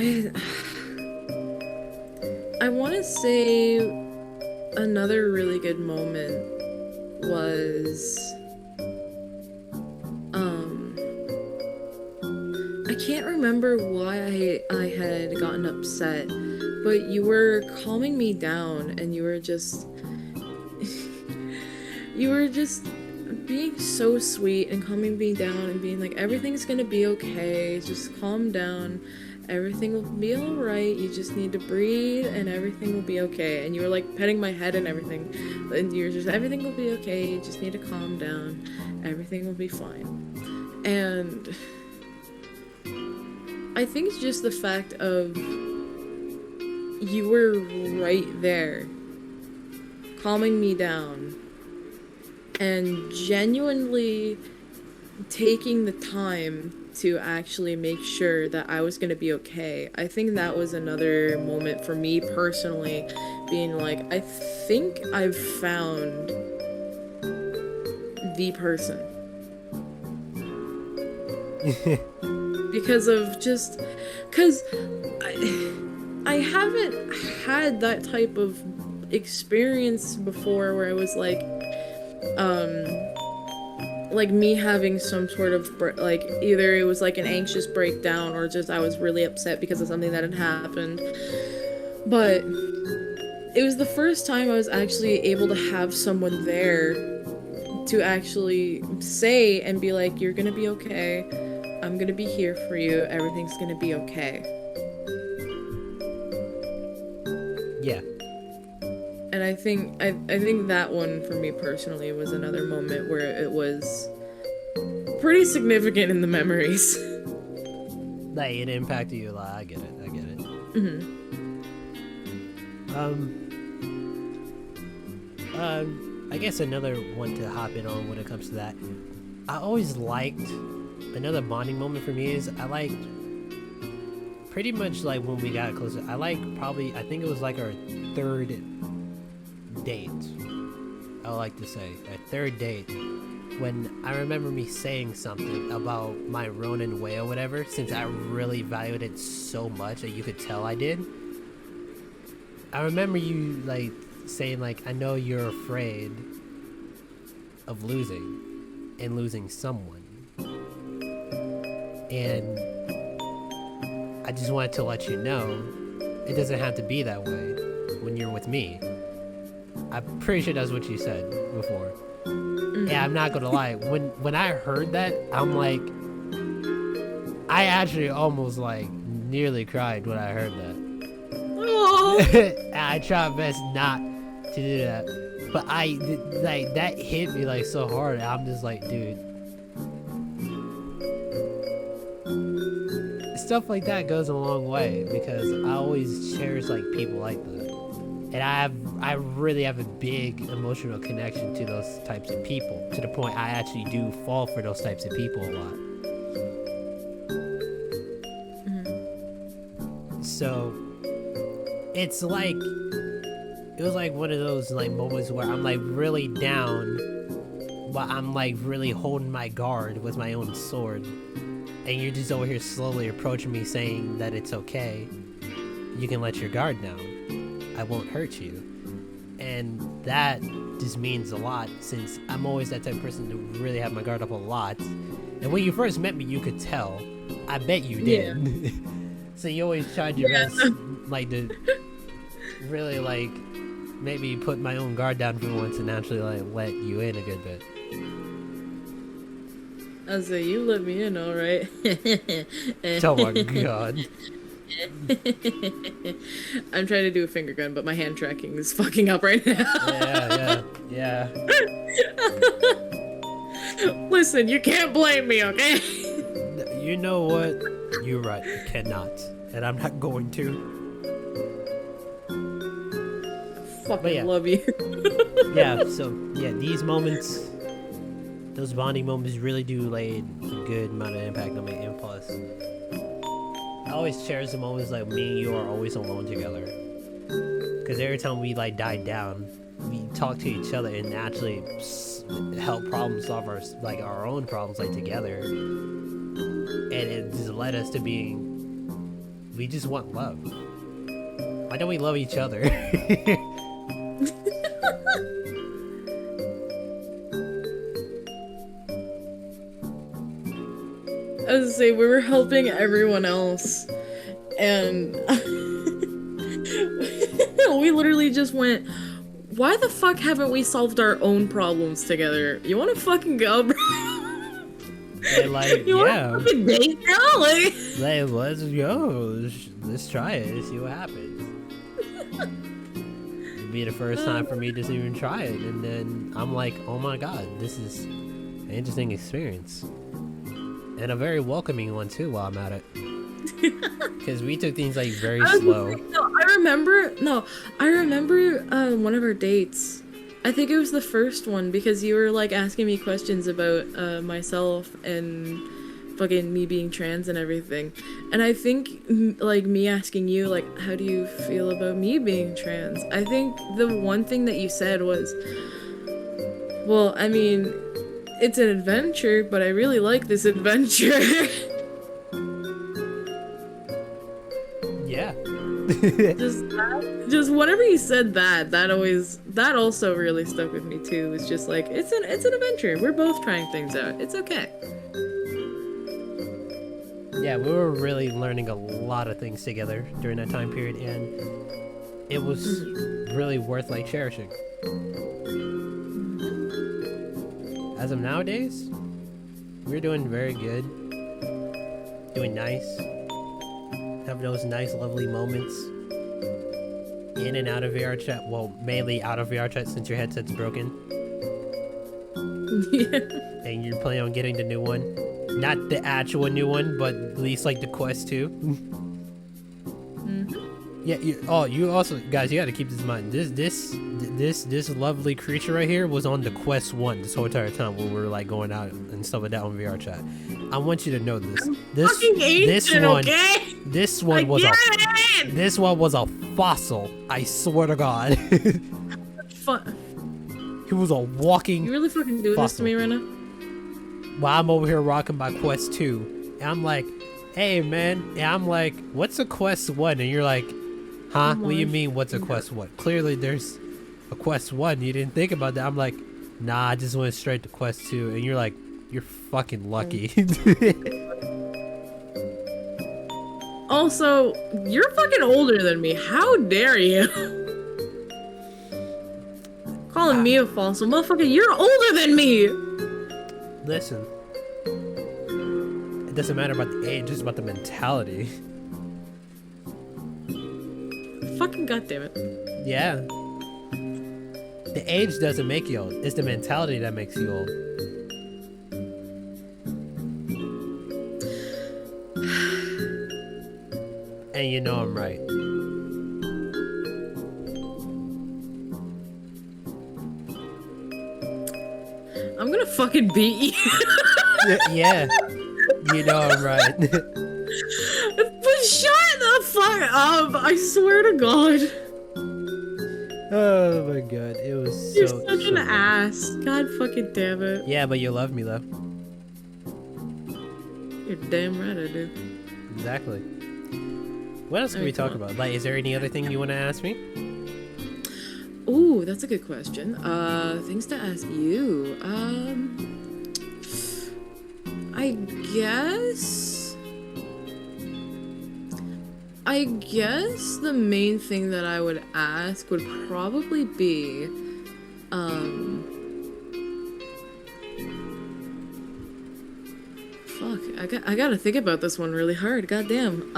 I want to say another really good moment was I can't remember why I had gotten upset, but you were calming me down and you were just being so sweet and calming me down and being like, everything's gonna be okay, just calm down, everything will be alright, you just need to breathe and everything will be okay. And you were like petting my head and everything, and you were just, everything will be okay, you just need to calm down, everything will be fine. And I think it's just the fact of you were right there, calming me down, and genuinely taking the time to actually make sure that I was gonna be okay. I think that was another moment for me personally, being like, I think I've found the person. Because I haven't had that type of experience before where I was like me having some sort of like either it was like an anxious breakdown or just I was really upset because of something that had happened. But it was the first time I was actually able to have someone there to actually say and be like, you're gonna be okay, I'm gonna be here for you, everything's gonna be okay. Yeah. And I think that one for me personally was another moment where it was pretty significant in the memories. Like, it impacted you a lot. I get it. Mm-hmm. I guess another one to hop in on when it comes to that. I always liked, another bonding moment for me is I liked pretty much like when we got closer. I think it was like our third date. I would like to say our third date, when I remember me saying something about my Ronin way or whatever, since I really valued it so much that you could tell I did. I remember you like saying like, I know you're afraid of losing and losing someone, and I just wanted to let you know it doesn't have to be that way when you're with me. I'm pretty sure that's what you said before. Yeah, I'm not gonna lie. When I heard that, I'm like, I actually almost like nearly cried when I heard that. I try my best not to do that, but like that hit me like so hard. I'm just like, dude, stuff like that goes a long way because I always cherish like people like that, and I really have a big emotional connection to those types of people, to the point I actually do fall for those types of people a lot. Mm-hmm. So it's like, it was like one of those like moments where I'm like really down, but I'm like really holding my guard with my own sword, and you're just over here slowly approaching me saying that it's okay, you can let your guard down, I won't hurt you. And that just means a lot, since I'm always that type of person to really have my guard up a lot. And when you first met me, you could tell. I bet you did. Yeah. So you always tried your best, like, to really, like, maybe put my own guard down for once and actually, like, let you in a good bit. I say, you let me in, alright. Oh my god. I'm trying to do a finger gun, but my hand tracking is fucking up right now. Yeah. Listen, you can't blame me, okay? You know what? You're right. I cannot, and I'm not going to. Fucking yeah. love you. Yeah. So yeah, these moments, those bonding moments, really do lay a good amount of impact on me. And plus, I always cherish the moments like me and you are always alone together. Because every time we like died down, we talk to each other and actually help problem solve our own problems like together. And it just led us to being, we just want love. Why don't we love each other? I was to say, we were helping everyone else, and we literally just went, why the fuck haven't we solved our own problems together? You wanna fucking go, bro? And like, You yeah. wanna fucking date now? Like, Let's go. Let's try it. See what happens. It'd be the first time for me to even try it. And then I'm like, oh my god, this is an interesting experience. And a very welcoming one too while I'm at it. Because we took things like very slow. I remember one of our dates. I think it was the first one because you were like asking me questions about myself and fucking me being trans and everything. And I think like me asking you like, how do you feel about me being trans? I think the one thing that you said was, well, I mean, it's an adventure, but I really like this adventure. Yeah. just whenever you said that also really stuck with me too. It's just like it's an adventure. We're both trying things out. It's okay. Yeah, we were really learning a lot of things together during that time period, and it was really worth like cherishing. As of nowadays, we're doing very good. Doing nice. Having those nice, lovely moments. In and out of VR chat. Well, mainly out of VR chat since your headset's broken. Yeah. And you're planning on getting the new one. Not the actual new one, but at least like the Quest 2. Yeah, you also, guys, you gotta keep this in mind. This lovely creature right here was on the Quest 1 this whole entire time when we were like going out and stuff like that on VR chat. I want you to know this. This one was a fossil. I swear to God. He was a walking. You really fucking doing this to me right now? While I'm over here rocking my Quest 2, and I'm like, hey man, and I'm like, what's a Quest 1? And you're like, huh? What do you mean, what's a Quest 1? Clearly there's a Quest 1. You didn't think about that. I'm like, nah, I just went straight to Quest 2. And you're like, you're fucking lucky. Also, you're fucking older than me. How dare you? Calling me a fossil. Motherfucker, you're older than me! Listen. It doesn't matter about the age, it's about the mentality. Fucking goddammit. Yeah. The age doesn't make you old. It's the mentality that makes you old. And you know I'm right. I'm gonna fucking beat you. Yeah. You know I'm right. But shut the fuck up! I swear to God. Oh my god, it was You're so such an ass. God fucking damn it. Yeah, but you love me though. You're damn right I do. Exactly. What else can we talk about? Like, is there any other thing you want to ask me? Ooh, that's a good question. Things to ask you. I guess the main thing that I would ask would probably be, fuck, I gotta think about this one really hard. Goddamn.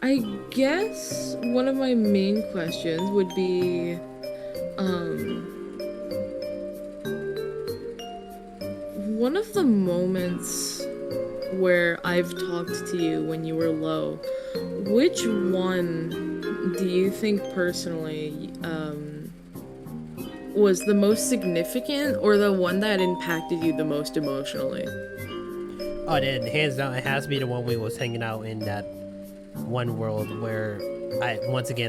I guess one of my main questions would be, um, one of the moments where I've talked to you when you were low, which one do you think personally, was the most significant or the one that impacted you the most emotionally? Oh, then hands down, it has to be the one we was hanging out in that one world where I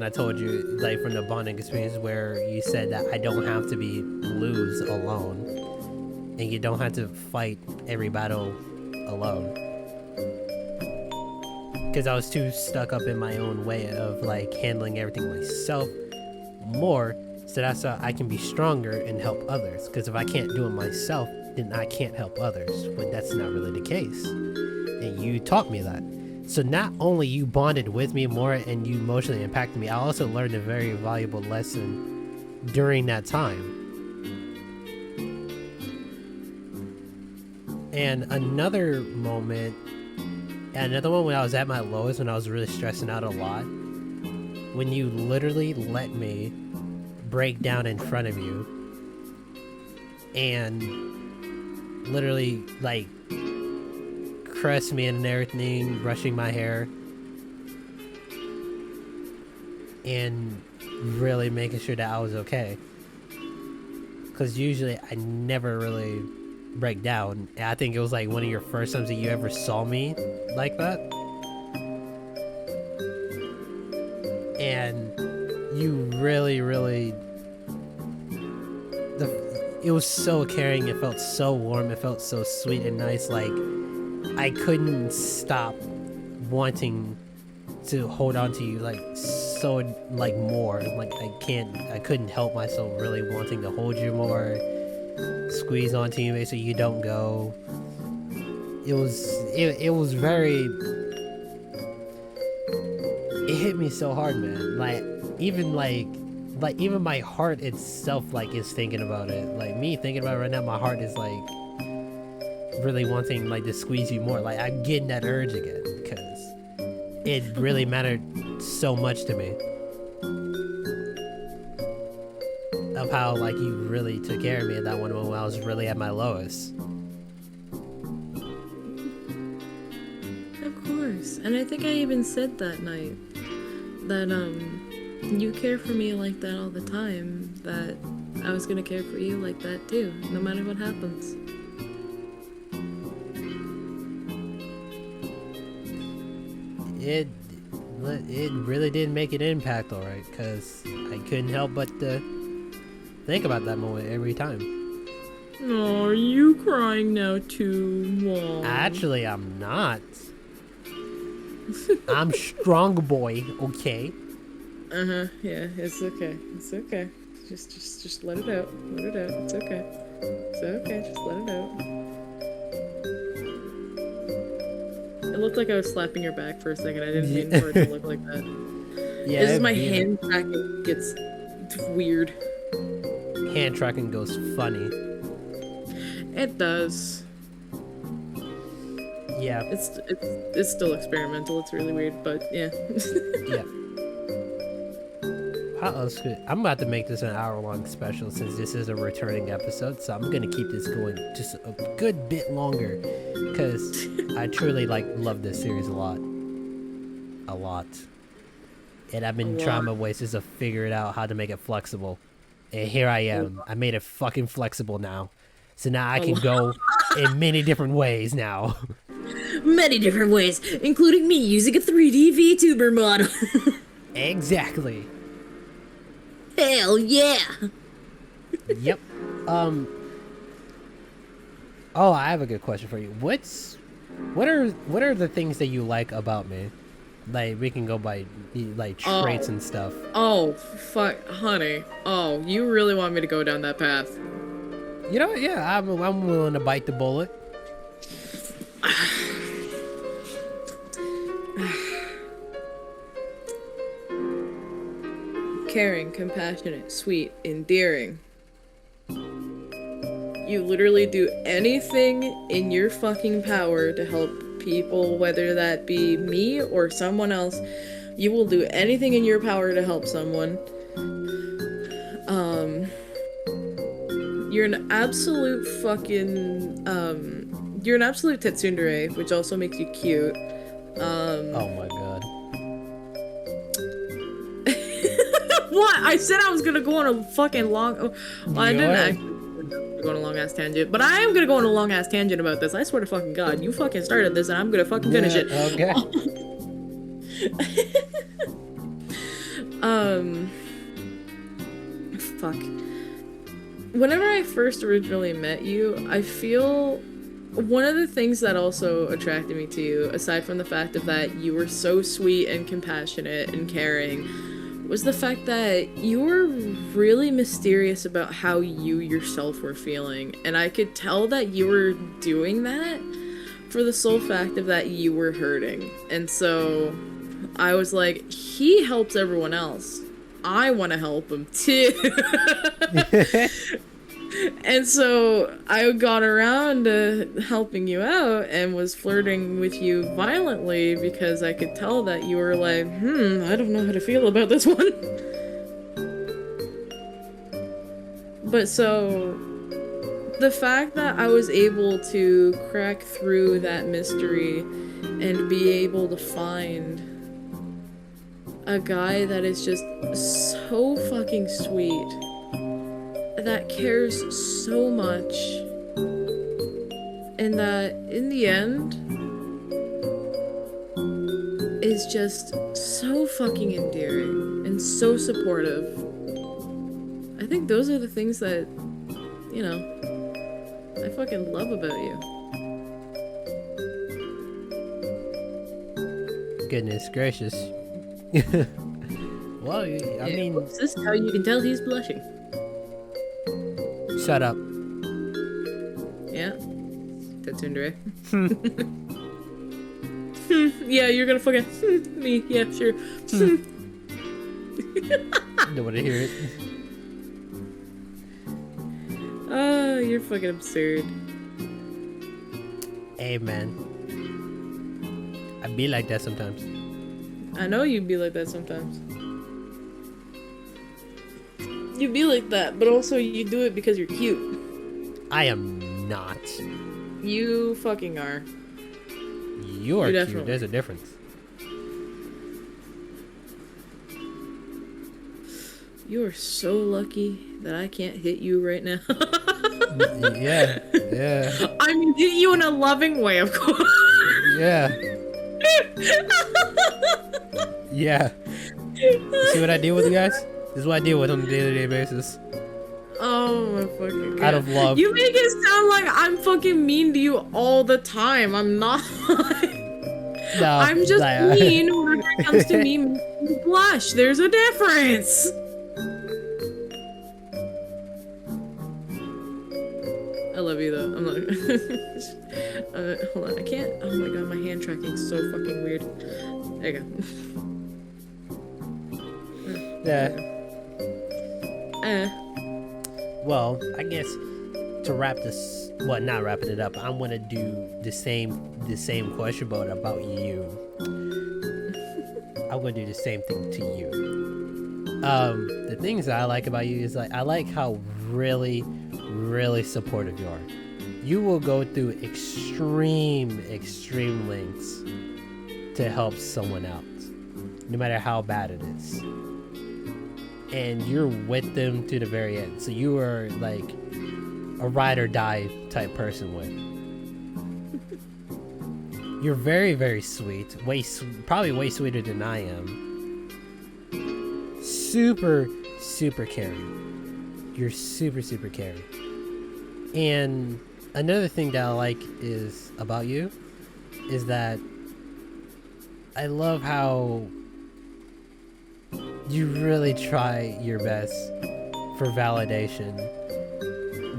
told you, like, from the bonding experience where you said that I don't have to be lose alone and you don't have to fight every battle alone, because I was too stuck up in my own way of like handling everything myself more. So that's how I can be stronger and help others, because if I can't do it myself, then I can't help others, but that's not really the case, and you taught me that. So not only you bonded with me more and you emotionally impacted me, I also learned a very valuable lesson during that time. And another moment, another one when I was at my lowest, when I was really stressing out a lot, when you literally let me break down in front of you and literally like caress me and everything, brushing my hair, and really making sure that I was okay. Because usually I never really break down. And I think it was like one of your first times that you ever saw me like that. And you really, really. It was so caring. It felt so warm. It felt so sweet and nice. Like, I couldn't stop wanting to hold on to you, like, so, like, more. Like, I couldn't help myself really wanting to hold you more, squeeze onto you, make sure you don't go. It was very, it hit me so hard, man. Like even my heart itself, like, is thinking about it. Like, me thinking about it right now, my heart is like really wanting, like, to squeeze you more. Like, I'm getting that urge again because it really mattered so much to me of how, like, you really took care of me at that one moment when I was really at my lowest. Of course. And I think I even said that night that, you care for me like that all the time, that I was gonna care for you like that too, no matter what happens. It really did make an impact, alright, because I couldn't help but to think about that moment every time. Oh, are you crying now too, Mom? Actually, I'm not. I'm strong boy, okay? Yeah, it's okay. It's okay. Just let it out. Let it out. It's okay. It's okay. Just let it out. It looked like I was slapping your back for a second. I didn't mean for it to look like that. Yeah, This is my hand tracking gets weird. hand tracking goes funny. It does. Yeah. It's still experimental. It's really weird, but yeah. Yeah. How else could I'm about to make this an hour-long special since this is a returning episode, so I'm gonna keep this going just a good bit longer because I truly love this series a lot, and I've been trying my ways just to figure it out how to make it flexible, and here I am. I made it fucking flexible now, so now I can go in many different ways now. Many different ways, including me using a 3D VTuber model. Exactly. Hell yeah! Yep. Oh, I have a good question for you. What are the things that you like about me? Like, we can go by like traits and stuff. Oh, fuck, honey. Oh, you really want me to go down that path? You know, yeah, I'm willing to bite the bullet. Caring, compassionate, sweet, endearing. You literally do anything in your fucking power to help people, whether that be me or someone else. You will do anything in your power to help someone. You're an absolute fucking you're an absolute Tetsundere, which also makes you cute. Oh my god. What? I said I was gonna go on a fucking long. Well, I didn't are. actually go on a long ass tangent, but I am gonna go on a long ass tangent about this. I swear to fucking God, you fucking started this, and I'm gonna fucking finish it. Okay. Fuck. Whenever I first originally met you, I feel one of the things that also attracted me to you, aside from the fact of that you were so sweet and compassionate and caring, was the fact that you were really mysterious about how you yourself were feeling. And I could tell that you were doing that for the sole fact of that you were hurting. And so I was like, he helps everyone else. I want to help him too. And so I got around to helping you out and was flirting with you violently because I could tell that you were like, I don't know how to feel about this one. But so the fact that I was able to crack through that mystery and be able to find a guy that is just so fucking sweet, that cares so much, and that in the end is just so fucking endearing and so supportive. I think those are the things that, you know, I fucking love about you. Goodness gracious. Well, I mean... Is this how you can tell he's blushing? Shut up. Yeah. Tetsundere. Yeah, you're gonna fucking me. Yeah, sure. Don't want to hear it. Oh, you're fucking absurd. Hey, man. I be like that sometimes. I know you'd be like that sometimes. You be like that, but also you do it because you're cute. I am not. You fucking are. You are You cute. definitely- There's a difference. You are so lucky that I can't hit you right now. Yeah. Yeah. I mean, hit you in a loving way, of course. Yeah. Yeah. You see what I deal with, you guys? This is what I deal with on a day-to-day basis. Oh my fucking God. Out of love. You make it sound like I'm fucking mean to you all the time. I'm not. No, I'm just nah. mean whenever it comes to me making you blush. There's a difference. I love you though. I'm not. Hold on. I can't. Oh my God, my hand tracking's so fucking weird. There you go. Yeah. Eh. Well, I guess to wrap this, well, not wrapping it up, I'm gonna do the same question, but about you. I'm gonna do the same thing to you. The things that I like about you is like I like how really supportive you are. You will go through extreme lengths to help someone out, no matter how bad it is. And you're with them to the very end. So you are like a ride or die type person with. You're very sweet. Probably way sweeter than I am. Super caring. You're super caring. And another thing that I like is about you is that I love how you really try your best for validation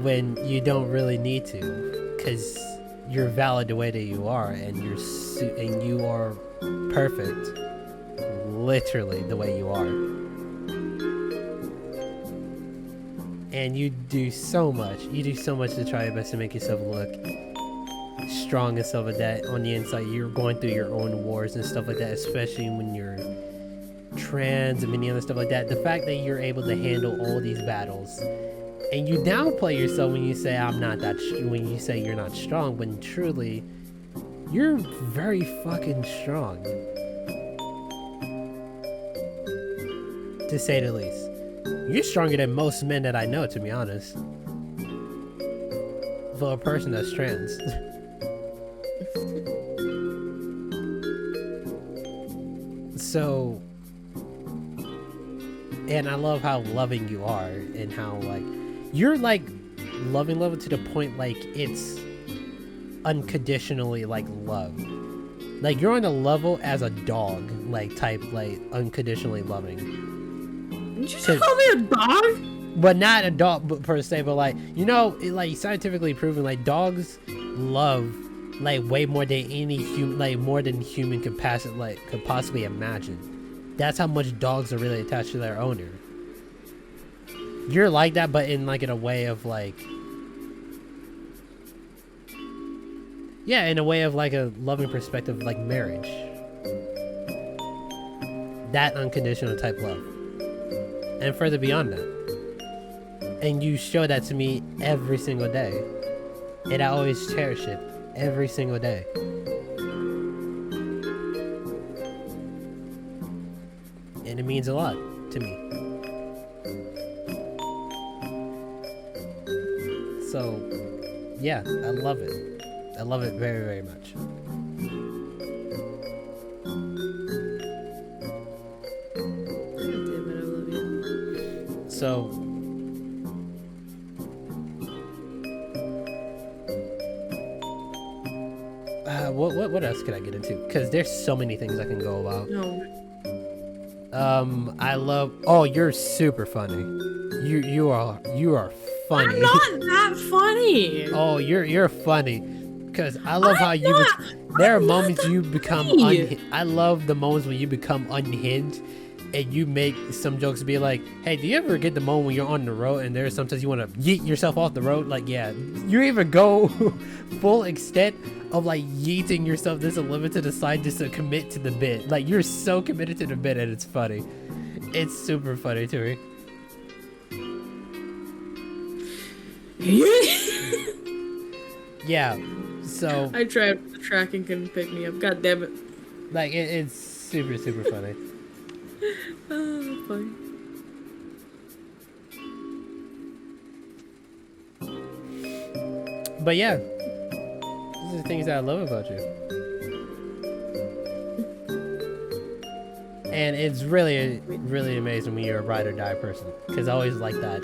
when you don't really need to, because you're valid the way that you are, and you are perfect, literally the way you are. And you do so much to try your best to make yourself look strong and stuff like that on the inside. You're going through your own wars and stuff like that, especially when you're trans and many other stuff like that. The fact that you're able to handle all these battles, and you downplay yourself when you say I'm not that. When you say you're not strong, when truly you're very fucking strong, to say the least. You're stronger than most men that I know, to be honest. For a person that's trans. So, and I love how loving you are, and how like you're like loving love to the point like it's unconditionally like love. Like you're on a level as a dog, like type like unconditionally loving. Did you just call me a dog? But not a dog per se, but like, you know, it, like scientifically proven, like dogs love like way more than any human, like more than human capacity like could possibly imagine. That's how much dogs are really attached to their owner. You're like that, but in like in a way of like, yeah, in a way of like a loving perspective, like marriage. That unconditional type love, and further beyond that. And you show that to me every single day. And I always cherish it every single day. And it means a lot to me. So, yeah, I love it. I love it very, very much. God damn it, I love you. So, what else could I get into? Because there's so many things I can go about. No. I love. Oh, you're super funny. You are funny. I'm not that funny. Oh, you're funny. Because I love how you. There are moments you become. I love the moments when you become unhinged, and you make some jokes be like, "Hey, do you ever get the moment when you're on the road and there's sometimes you want to yeet yourself off the road?" Like, yeah, you even go full extent of like yeeting yourself this a limit to the side just to commit to the bit. Like you're so committed to the bit, and it's funny. It's super funny to me. Yeah. So I tried the track and couldn't pick me up. God damn it. Like it's super funny. Oh, funny. But yeah, these are the things that I love about you. And it's really, really amazing when you're a ride or die person. Because I always like that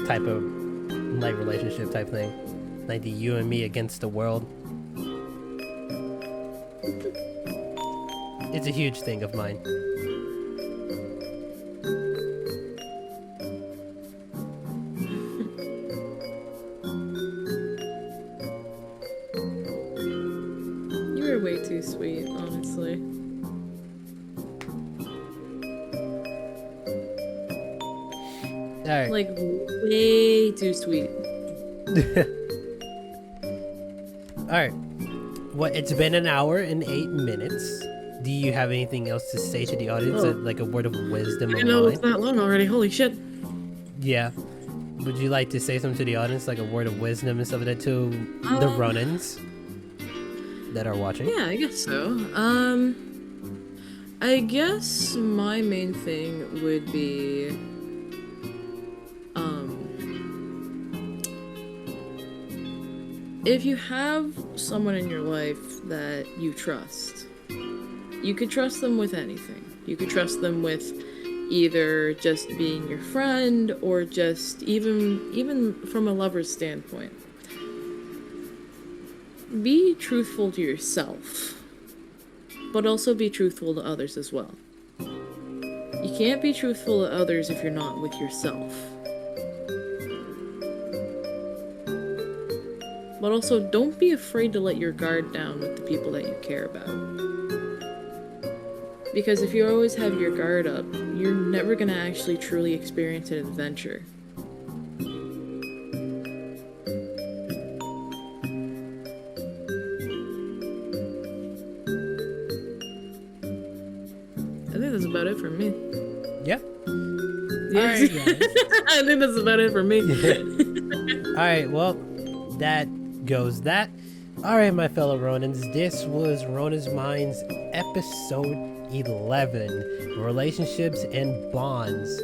type of like relationship type thing. Like the you and me against the world. It's a huge thing of mine. You were way too sweet, honestly. Alright. Like, way too sweet. Alright. Well, it's been an hour and 8 minutes. Do you have anything else to say to the audience? Oh. Like a word of wisdom I of know mine? it's that long already. Holy shit. Yeah. Would you like to say something to the audience, like a word of wisdom and stuff like that to the Ronins that are watching? Yeah, I guess so. I guess my main thing would be, if you have someone in your life that you trust, you could trust them with anything. You could trust them with either just being your friend or just even from a lover's standpoint. Be truthful to yourself, but also be truthful to others as well. You can't be truthful to others if you're not with yourself. But also, don't be afraid to let your guard down with the people that you care about. Because if you always have your guard up, you're never going to actually truly experience an adventure. think that's about it for me. Yeah. Yes. All right, guys. I think that's about it for me. All right, well, that goes that. All right, my fellow Ronins, this was Rona's Minds episode 11, relationships and bonds.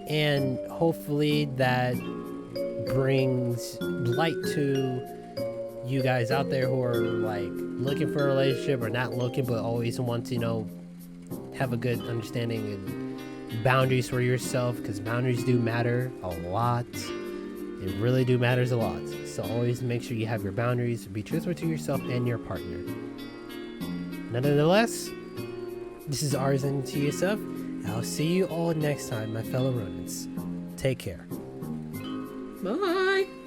And hopefully that brings light to you guys out there who are like looking for a relationship or not looking but always want to, you know, have a good understanding and boundaries for yourself, because boundaries do matter a lot. It really do matters a lot. So always make sure you have your boundaries. Be truthful to yourself and your partner. Nonetheless, this is ArizenjiTSF. I'll see you all next time, my fellow Ronins. Take care. Bye.